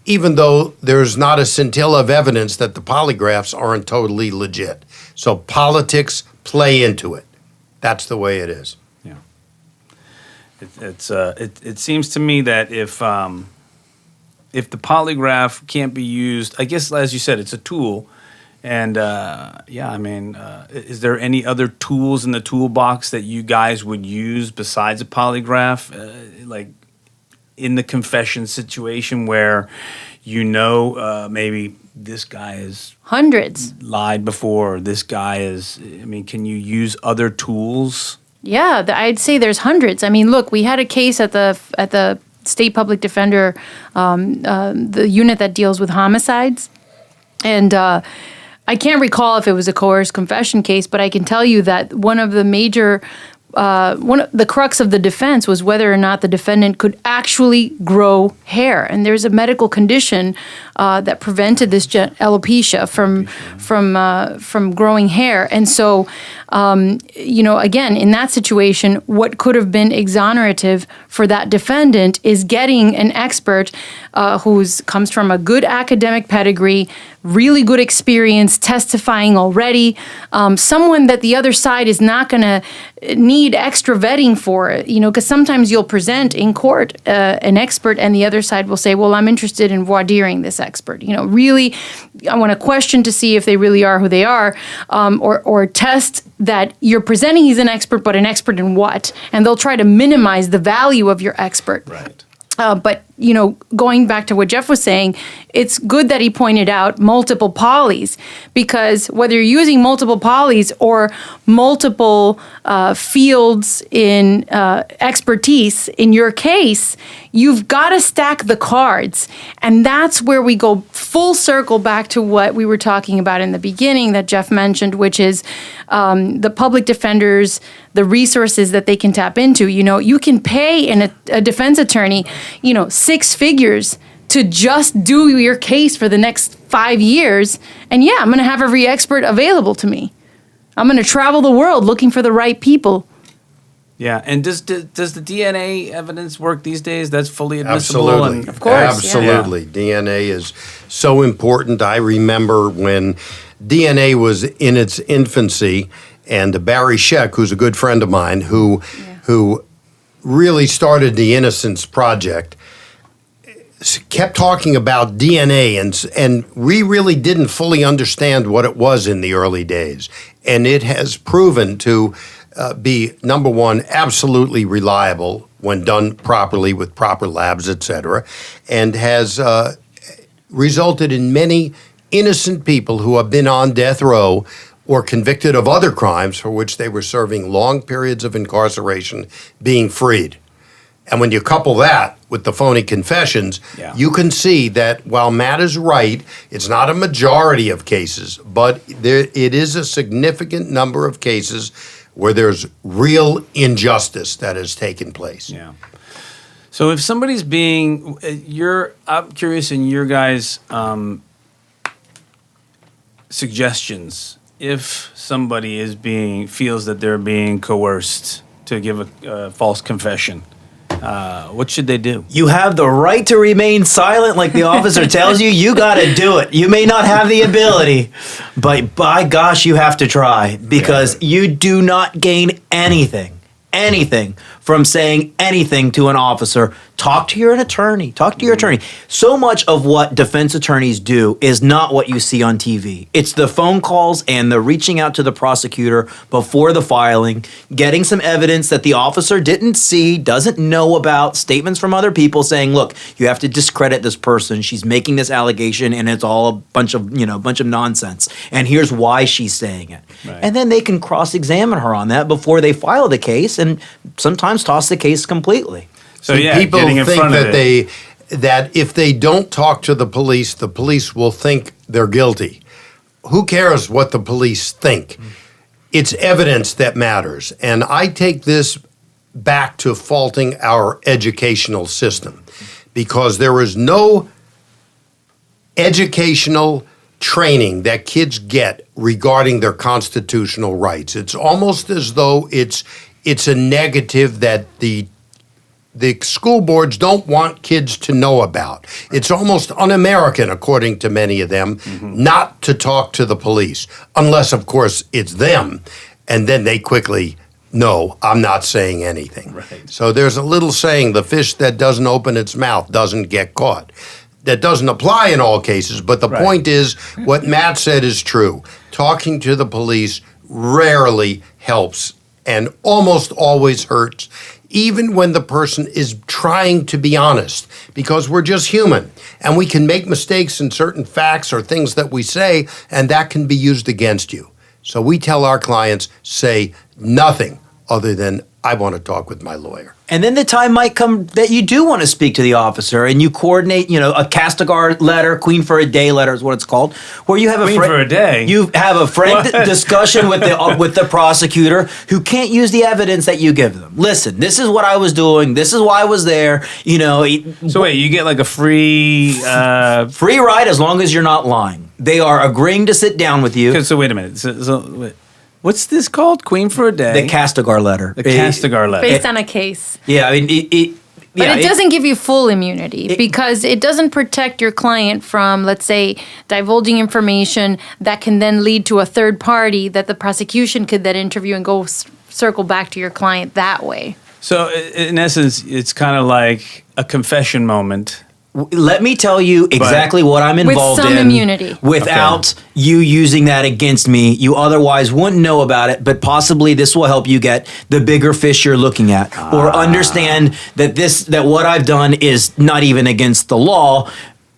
Even though there's not a scintilla of evidence that the polygraphs aren't totally legit. So politics play into it. That's the way it is. Yeah. It seems to me that if the polygraph can't be used, I guess, as you said, it's a tool. And is there any other tools in the toolbox that you guys would use besides a polygraph, like in the confession situation where maybe this guy is Hundreds. lied before, or this guy is? Can you use other tools? Yeah, I'd say there's hundreds. Look, we had a case at the state public defender, the unit that deals with homicides, and I can't recall if it was a coerced confession case, but I can tell you that one of the major, the crux of the defense was whether or not the defendant could actually grow hair, and there's a medical condition that prevented this alopecia from growing hair, and so again, in that situation, what could have been exonerative for that defendant is getting an expert who comes from a good academic pedigree, really good experience testifying already, someone that the other side is not going to need extra vetting for, because sometimes you'll present in court an expert and the other side will say, well, I'm interested in voir direing this expert. Really, I want to question to see if they really are who they are, or test that you're presenting he's an expert, but an expert in what? And they'll try to minimize the value of your expert. Right. But, going back to what Jeff was saying, it's good that he pointed out multiple polys, because whether you're using multiple polys or multiple fields in expertise in your case, you've got to stack the cards. And that's where we go full circle back to what we were talking about in the beginning that Jeff mentioned, which is the public defenders, the resources that they can tap into. You can pay a defense attorney, 6 figures to just do your case for the next 5 years. And yeah, I'm going to have every expert available to me. I'm going to travel the world looking for the right people. Yeah, and does the DNA evidence work these days? That's fully admissible? Absolutely. And of course. Absolutely. Yeah. DNA is so important. I remember when DNA was in its infancy, and Barry Scheck, who's a good friend of mine, who really started the Innocence Project, kept talking about DNA, and we really didn't fully understand what it was in the early days. And it has proven to be, number one, absolutely reliable when done properly with proper labs, et cetera, and has resulted in many innocent people who have been on death row or convicted of other crimes for which they were serving long periods of incarceration being freed. And when you couple that with the phony confessions, you can see that while Matt is right, it's not a majority of cases, but it is a significant number of cases where there's real injustice that has taken place. Yeah. So if somebody's I'm curious in your guys' suggestions, if somebody feels that they're being coerced to give a false confession, what should they do? You have the right to remain silent, like the officer tells you. You got to do it. You may not have the ability, but by gosh, you have to try, because you do not gain anything from saying anything to an officer. Talk to your attorney. So much of what defense attorneys do is not what you see on TV. It's the phone calls and the reaching out to the prosecutor before the filing, getting some evidence that the officer didn't see, doesn't know about, statements from other people saying, look, you have to discredit this person. She's making this allegation and it's all a bunch of nonsense. And here's why she's saying it. Right. And then they can cross-examine her on that before they file the case, and sometimes toss the case completely. So people getting in think front of that if they don't talk to the police will think they're guilty. Who cares what the police think? It's evidence that matters. And I take this back to faulting our educational system, because there is no educational training that kids get regarding their constitutional rights. It's almost as though it's a negative that the the school boards don't want kids to know about. It's almost un-American, according to many of them, not to talk to the police, unless, of course, it's them. And then they quickly, no, I'm not saying anything. Right. So there's a little saying, the fish that doesn't open its mouth doesn't get caught. That doesn't apply in all cases, but the point is, what Matt said is true. Talking to the police rarely helps and almost always hurts, even when the person is trying to be honest, because we're just human and we can make mistakes in certain facts or things that we say, and that can be used against you. So we tell our clients, say nothing other than, I want to talk with my lawyer. And then the time might come that you do want to speak to the officer, and you coordinate, a Castigar letter, Queen for a Day letter is what it's called, where you have Queen for a day? You have a frank discussion with the prosecutor who can't use the evidence that you give them. Listen, this is what I was doing. This is why I was there. So wait, you get like a free free ride as long as you're not lying. They are agreeing to sit down with you. So wait a minute. Wait. What's this called? Queen for a Day? The Castigar letter. The Castigar letter. Based on a case. Yeah, I mean, But it doesn't give you full immunity because it doesn't protect your client from, let's say, divulging information that can then lead to a third party that the prosecution could then interview and go circle back to your client that way. So in essence, it's kind of like a confession moment. Let me tell you exactly what I'm involved in. With some immunity. Without you using that against me. You otherwise wouldn't know about it, but possibly this will help you get the bigger fish you're looking at. Or understand that what I've done is not even against the law.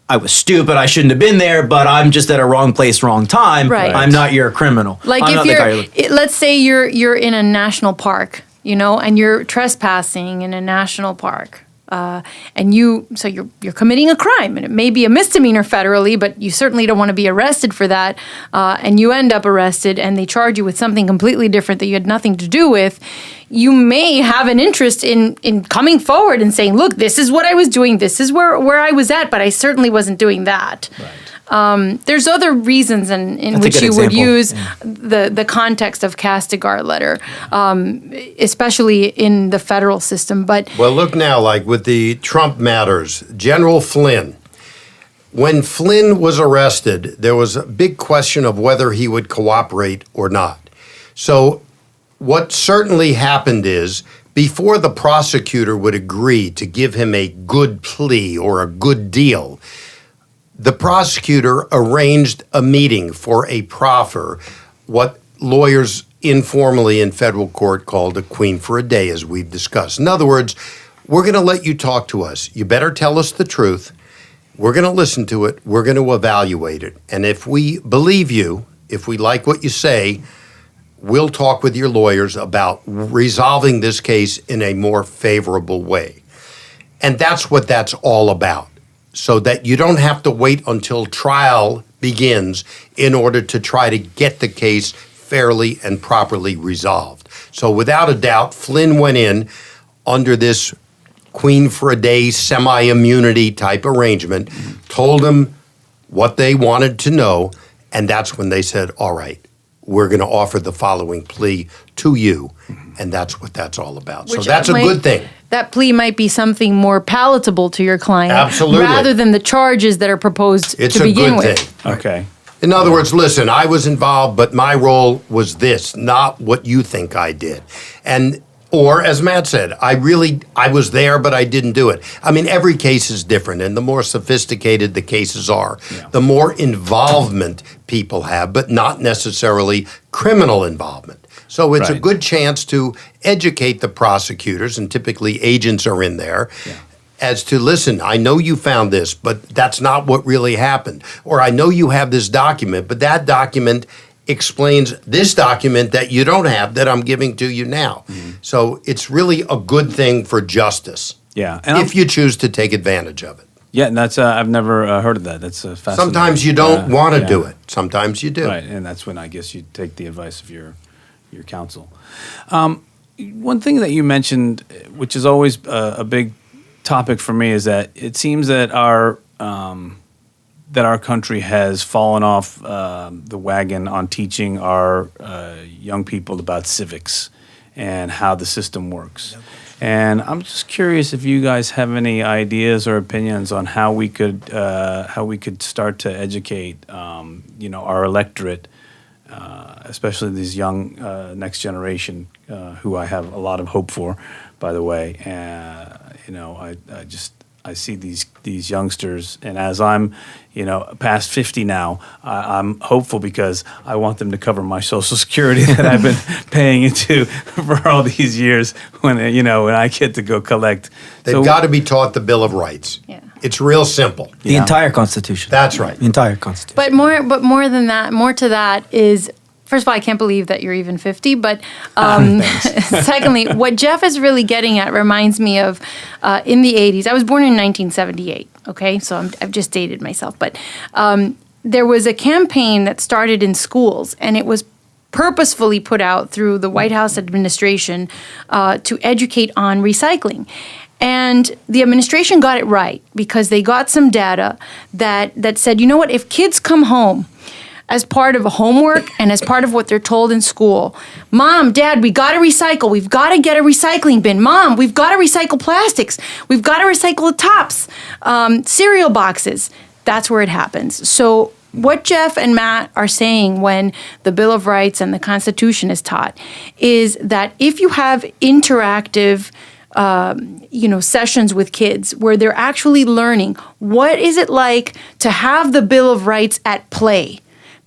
I was stupid, I shouldn't have been there, but I'm just at a wrong place, wrong time. Right. I'm not your criminal. Like I'm if let's say you're in a national park, and you're trespassing in a national park. And you're committing a crime, and it may be a misdemeanor federally, but you certainly don't want to be arrested for that. And you end up arrested, and they charge you with something completely different that you had nothing to do with. You may have an interest in coming forward and saying, "Look, this is what I was doing. This is where I was at, but I certainly wasn't doing that." Right. There's other reasons in which you would use the context of Castigar letter, especially in the federal system. But well, look now, like with the Trump matters, General Flynn. When Flynn was arrested, there was a big question of whether he would cooperate or not. So what certainly happened is, before the prosecutor would agree to give him a good plea or a good deal, the prosecutor arranged a meeting for a proffer, what lawyers informally in federal court called a queen for a day, as we've discussed. In other words, we're going to let you talk to us. You better tell us the truth. We're going to listen to it. We're going to evaluate it. And if we believe you, if we like what you say, we'll talk with your lawyers about resolving this case in a more favorable way. And that's what that's all about. So that you don't have to wait until trial begins in order to try to get the case fairly and properly resolved. So without a doubt, Flynn went in under this Queen for a Day semi-immunity type arrangement, told them what they wanted to know, and that's when they said, all right, we're going to offer the following plea to you, and that's what that's all about. So that's a good thing. That plea might be something more palatable to your client. Absolutely. Rather than the charges that are proposed to begin with. It's a good thing. Okay. In other words, listen, I was involved, but my role was this, not what you think I did. Or, as Matt said, I was there, but I didn't do it. I mean, every case is different, and the more sophisticated the cases are, the more involvement people have, but not necessarily criminal involvement. So it's a good chance to educate the prosecutors, and typically agents are in there, as to, listen, I know you found this, but that's not what really happened. Or I know you have this document, but that document explains this document that you don't have that I'm giving to you now. So it's really a good thing for justice. Yeah. If you choose to take advantage of it. Yeah, and that's I've never heard of that. That's fascinating. Sometimes you don't want to do it. Sometimes you do. Right, and that's when I guess you take the advice of your counsel. One thing that you mentioned, which is always a big topic for me, is that it seems that our country has fallen off the wagon on teaching our young people about civics and how the system works. And I'm just curious if you guys have any ideas or opinions on how we could start to educate, our electorate, especially these young next generation, who I have a lot of hope for, by the way. I see these youngsters, and as I'm, past 50 now, I'm hopeful because I want them to cover my Social Security that I've been paying into for all these years. When I get to go collect, They've got to be taught the Bill of Rights. Yeah. It's real simple. The entire Constitution. That's right. The entire Constitution. But more than that, more to that is, first of all, I can't believe that you're even 50. But secondly, what Jeff is really getting at reminds me of in the 80s. I was born in 1978. Okay, so I've just dated myself. But there was a campaign that started in schools, and it was purposefully put out through the White House administration to educate on recycling. And the administration got it right because they got some data that said, you know what, if kids come home as part of homework and as part of what they're told in school, Mom, Dad, we got to recycle. We've got to get a recycling bin. Mom, we've got to recycle plastics. We've got to recycle the tops, cereal boxes. That's where it happens. So what Jeff and Matt are saying when the Bill of Rights and the Constitution is taught is that if you have interactive sessions with kids where they're actually learning what is it like to have the Bill of Rights at play.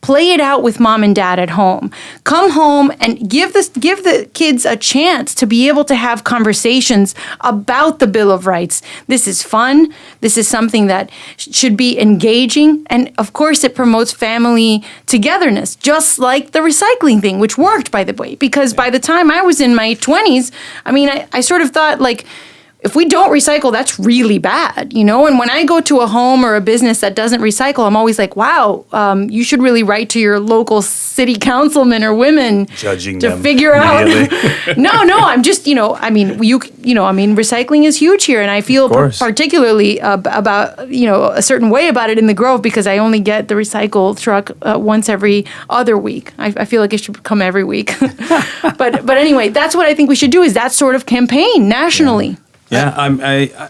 Play it out with mom and dad at home. Come home and give the kids a chance to be able to have conversations about the Bill of Rights. This is fun. This is something that should be engaging. And of course, it promotes family togetherness, just like the recycling thing, which worked, by the way, because by the time I was in my 20s, I sort of thought, like, if we don't recycle, that's really bad, And when I go to a home or a business that doesn't recycle, I'm always like, wow, you should really write to your local city councilmen or women judging to them figure out. No, I'm just, recycling is huge here, and I feel particularly about, a certain way about it in the Grove because I only get the recycle truck once every other week. I feel like it should come every week. but anyway, that's what I think we should do, is that sort of campaign nationally. Yeah,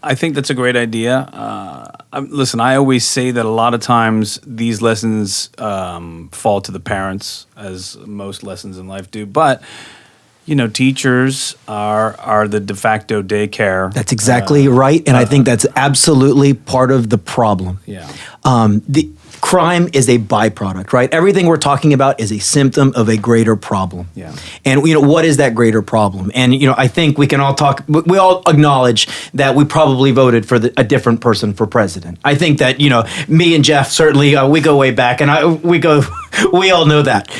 I think that's a great idea. Listen, I always say that a lot of times these lessons fall to the parents, as most lessons in life do. But teachers are the de facto daycare. That's exactly right, and I think that's absolutely part of the problem. Yeah. The crime is a byproduct, right? Everything we're talking about is a symptom of a greater problem. Yeah. And what is that greater problem? And I think we can all we all acknowledge that we probably voted for a different person for president. I think that me and Jeff certainly we go way back, and we all know that.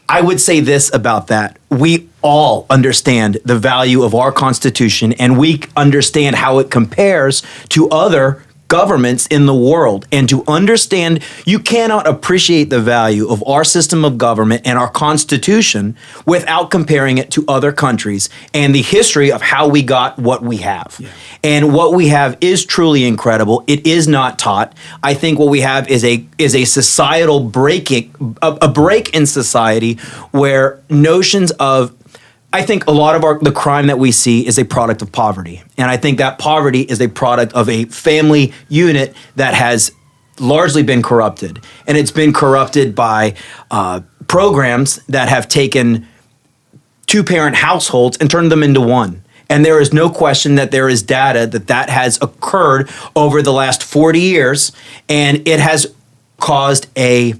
I would say this about that. We all understand the value of our Constitution, and we understand how it compares to other governments in the world. And to understand, you cannot appreciate the value of our system of government and our Constitution without comparing it to other countries and the history of how we got what we have. Yeah. And what we have is truly incredible. It is not taught. I think what we have is a societal break in society where notions of, I think a lot of the crime that we see is a product of poverty. And I think that poverty is a product of a family unit that has largely been corrupted. And it's been corrupted by programs that have taken two-parent households and turned them into one. And there is no question that there is data that has occurred over the last 40 years, and it has caused a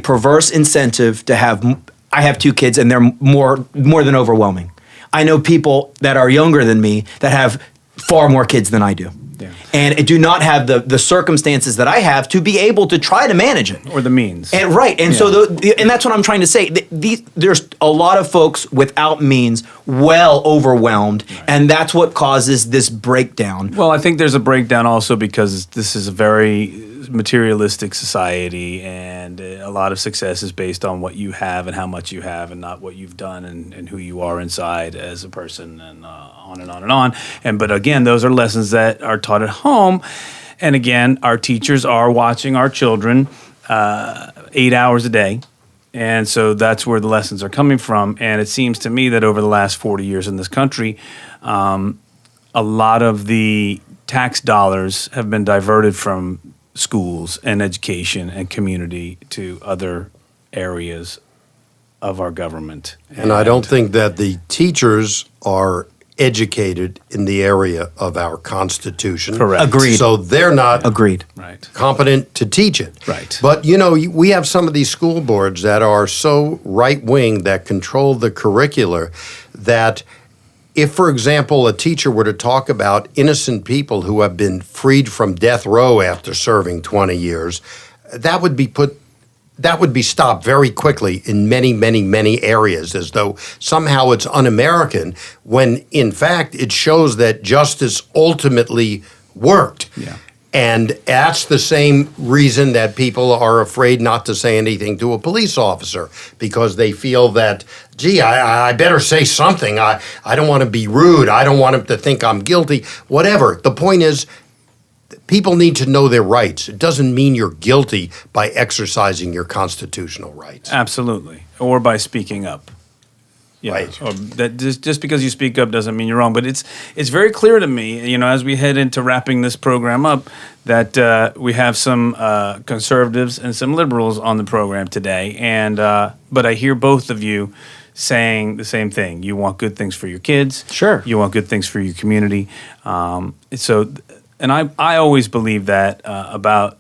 perverse incentive to have. I have two kids, and they're more than overwhelming. I know people that are younger than me that have far more kids than I do. Yeah. And do not have the circumstances that I have to be able to try to manage it. Or the means. And so and that's what I'm trying to say. There's a lot of folks without means, well overwhelmed, right. And that's what causes this breakdown. Well, I think there's a breakdown also because this is a very materialistic society, and a lot of success is based on what you have and how much you have, and not what you've done and who you are inside as a person, and on and on and on. But again, those are lessons that are taught at home. And again, our teachers are watching our children 8 hours a day. And so that's where the lessons are coming from. And it seems to me that over the last 40 years in this country, a lot of the tax dollars have been diverted from schools and education and community to other areas of our government. And I don't think that the teachers are educated in the area of our Constitution. Correct. Agreed. So they're not Agreed. Right. competent to teach it. Right. But, we have some of these school boards that are so right-wing that control the curricula that if, for example, a teacher were to talk about innocent people who have been freed from death row after serving 20 years, that would be stopped very quickly in many, many, many areas, as though somehow it's un-American, when in fact it shows that justice ultimately worked. Yeah. And that's the same reason that people are afraid not to say anything to a police officer, because they feel that, gee, I better say something. I don't want to be rude. I don't want him to think I'm guilty. Whatever. The point is, people need to know their rights. It doesn't mean you're guilty by exercising your constitutional rights. Absolutely. Or by speaking up. Yeah. Right. Or that just because you speak up doesn't mean you're wrong. But it's very clear to me, as we head into wrapping this program up, that we have some conservatives and some liberals on the program today. And but I hear both of you saying the same thing. You want good things for your kids. Sure. You want good things for your community. And I always believe that about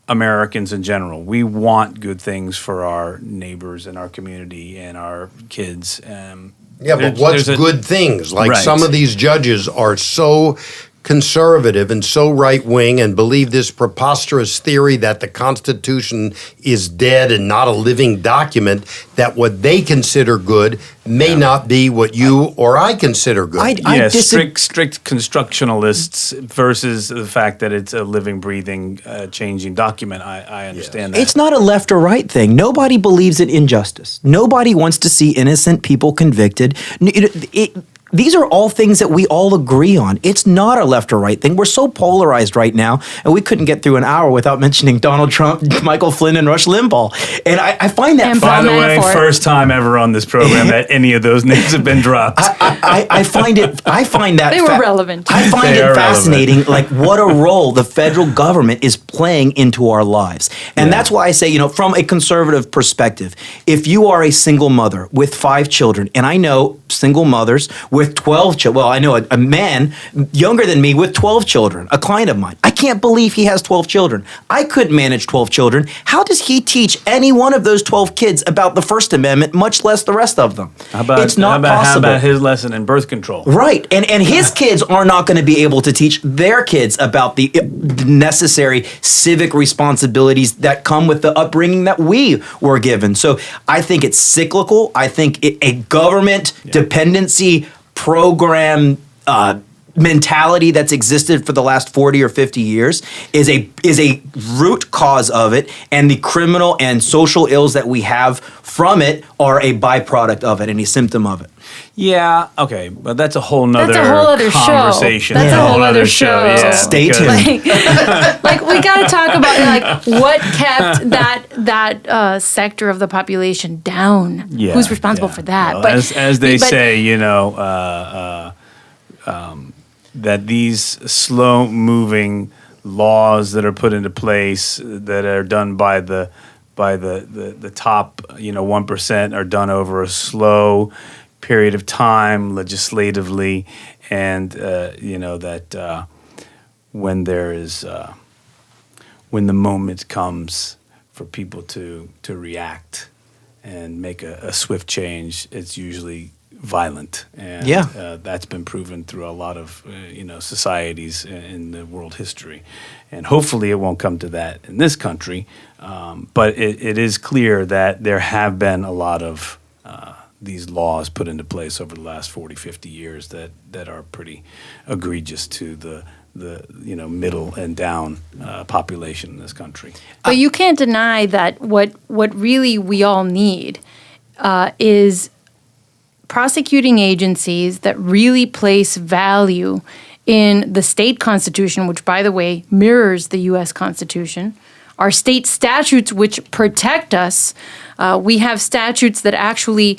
Americans in general. We want good things for our neighbors and our community and our kids. Yeah, but what's good things? Like Right. some of these judges are so conservative and so right-wing and believe this preposterous theory that the Constitution is dead and not a living document, that what they consider good may not be what you or I consider good. Strict constructionalists versus the fact that it's a living, breathing, changing document. I understand that. It's not a left or right thing. Nobody believes in injustice. Nobody wants to see innocent people convicted. These are all things that we all agree on. It's not a left or right thing. We're so polarized right now, and we couldn't get through an hour without mentioning Donald Trump, Michael Flynn, and Rush Limbaugh. And I find that And By the way, metaphor. first time ever on this program that any of those names have been dropped. I find that They were relevant. I find They it are fascinating, like what a role the federal government is playing into our lives. And that's why I say, from a conservative perspective, if you are a single mother with 5 children, and I know single mothers with 12 children, well, I know a man younger than me with 12 children, a client of mine. I can't believe he has 12 children. I couldn't manage 12 children. How does he teach any one of those 12 kids about the First Amendment, much less the rest of them? It's not possible. How about his lesson in birth control? Right. And his kids are not going to be able to teach their kids about the necessary civic responsibilities that come with the upbringing that we were given. So I think it's cyclical. I think a government dependency program mentality that's existed for the last 40 or 50 years is a root cause of it, and the criminal and social ills that we have from it are a byproduct of it and a symptom of it. Yeah, okay, but that's a whole nother conversation. That's a whole other show. Yeah, Stay because- tuned. Like we got to talk about what kept that sector of the population down. Yeah, Who's responsible yeah. for that? Well, but as they but- say, that these slow-moving laws that are put into place that are done by the top 1% are done over a slow period of time legislatively, and that when there is when the moment comes for people to react and make a swift change, it's usually violent, and that's been proven through a lot of societies in the world history, and hopefully it won't come to that in this country. But it is clear that there have been a lot of these laws put into place over the last 40, 50 years that are pretty egregious to the middle and down population in this country. But you can't deny that what really we all need is prosecuting agencies that really place value in the state constitution, which, by the way, mirrors the U.S. Constitution, our state statutes, which protect us. We have statutes that actually,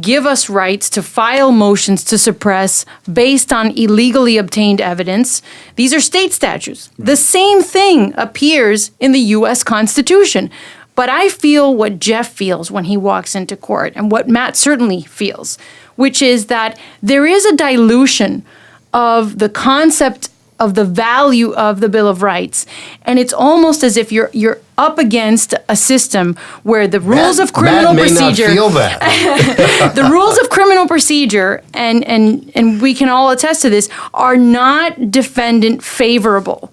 give us rights to file motions to suppress based on illegally obtained evidence. These are state statutes. The same thing appears in the U.S. Constitution. But I feel what Jeff feels when he walks into court, and what Matt certainly feels, which is that there is a dilution of the concept of the value of the Bill of Rights. And it's almost as if you're up against a system where the rules of criminal procedure Matt may not feel that. the rules of criminal procedure, and we can all attest to this, are not defendant favorable.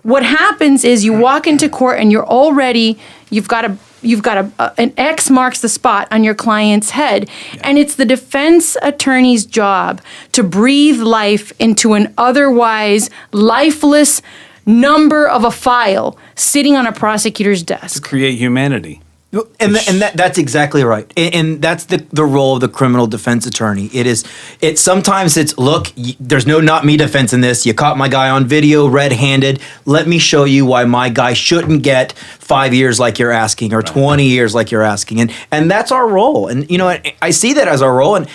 What happens is you walk into court and you've got an X marks the spot on your client's head. And it's the defense attorney's job to breathe life into an otherwise lifeless number of a file sitting on a prosecutor's desk. Create humanity. And that's exactly right. And that's the role of the criminal defense attorney. Sometimes it's, look, there's no not me defense in this. You caught my guy on video red-handed. Let me show you why my guy shouldn't get 5 years like you're asking, or 20 years like you're asking. And that's our role. And, I see that as our role. And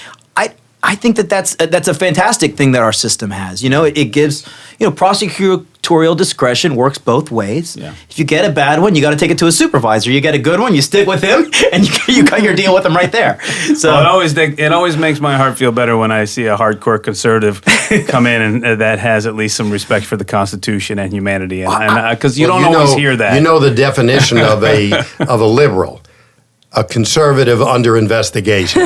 I think that's a fantastic thing that our system has. It gives, prosecutorial discretion works both ways. Yeah. If you get a bad one, you got to take it to a supervisor. You get a good one, you stick with him, and you cut your deal with him right there. So it always makes my heart feel better when I see a hardcore conservative come in and that has at least some respect for the Constitution and humanity, and because you don't always hear that. You know the definition of a liberal. A conservative under investigation.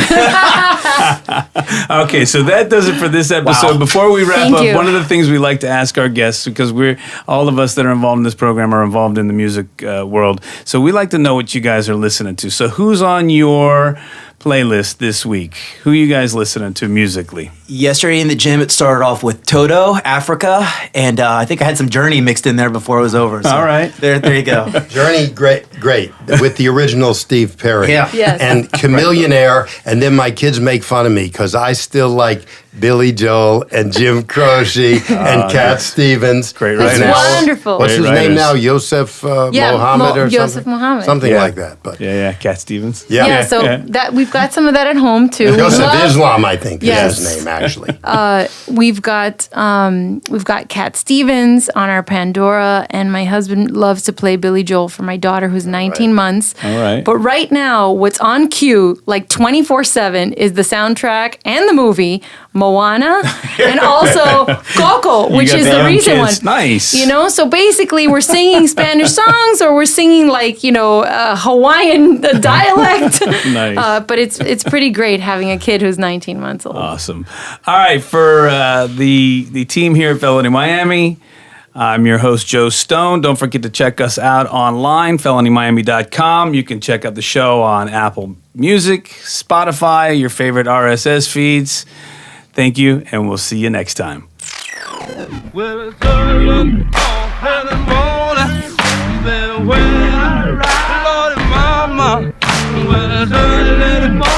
Okay, so that does it for this episode. Wow. Before we wrap Thank up, you. one of the things we like to ask our guests, because all of us that are involved in this program are involved in the music world, so we like to know what you guys are listening to. So who's on your playlist this week? Who are you guys listening to musically? Yesterday in the gym, it started off with Toto, Africa, and I think I had some Journey mixed in there before it was over. So All right. There you go. Journey, great, with the original Steve Perry. Yeah. Yes. And Chameleonaire, and then my kids make fun of me because I still like Billy Joel and Jim Croce and Cat Stevens. Great Who's writers. now- Wonderful. What's his Great name writers. now? Yosef Yeah, Mohammed or Yosef something? Mohammed. Something Yeah. like that. But Yeah, Cat Stevens. Yeah. Yeah, so that we've got some of that at home too. We Yosef love- Islam, I think, Yes. is his name, actually. We've got Cat Stevens on our Pandora, and my husband loves to play Billy Joel for my daughter who's 19 months. All right. But right now, what's on cue, like 24/7, is the soundtrack and the movie Moana, and also Coco, which got is the the young recent one. kids. Nice. So basically, we're singing Spanish songs, or we're singing Hawaiian dialect. Nice. But it's pretty great having a kid who's 19 months old. Awesome. All right, for the team here at Felony Miami, I'm your host, Joe Stone. Don't forget to check us out online, felonymiami.com. You can check out the show on Apple Music, Spotify, your favorite RSS feeds. Thank you, and we'll see you next time. Well, it's early in the morning. Then when I ride, Lord and Mama. Well, it's early in the morning.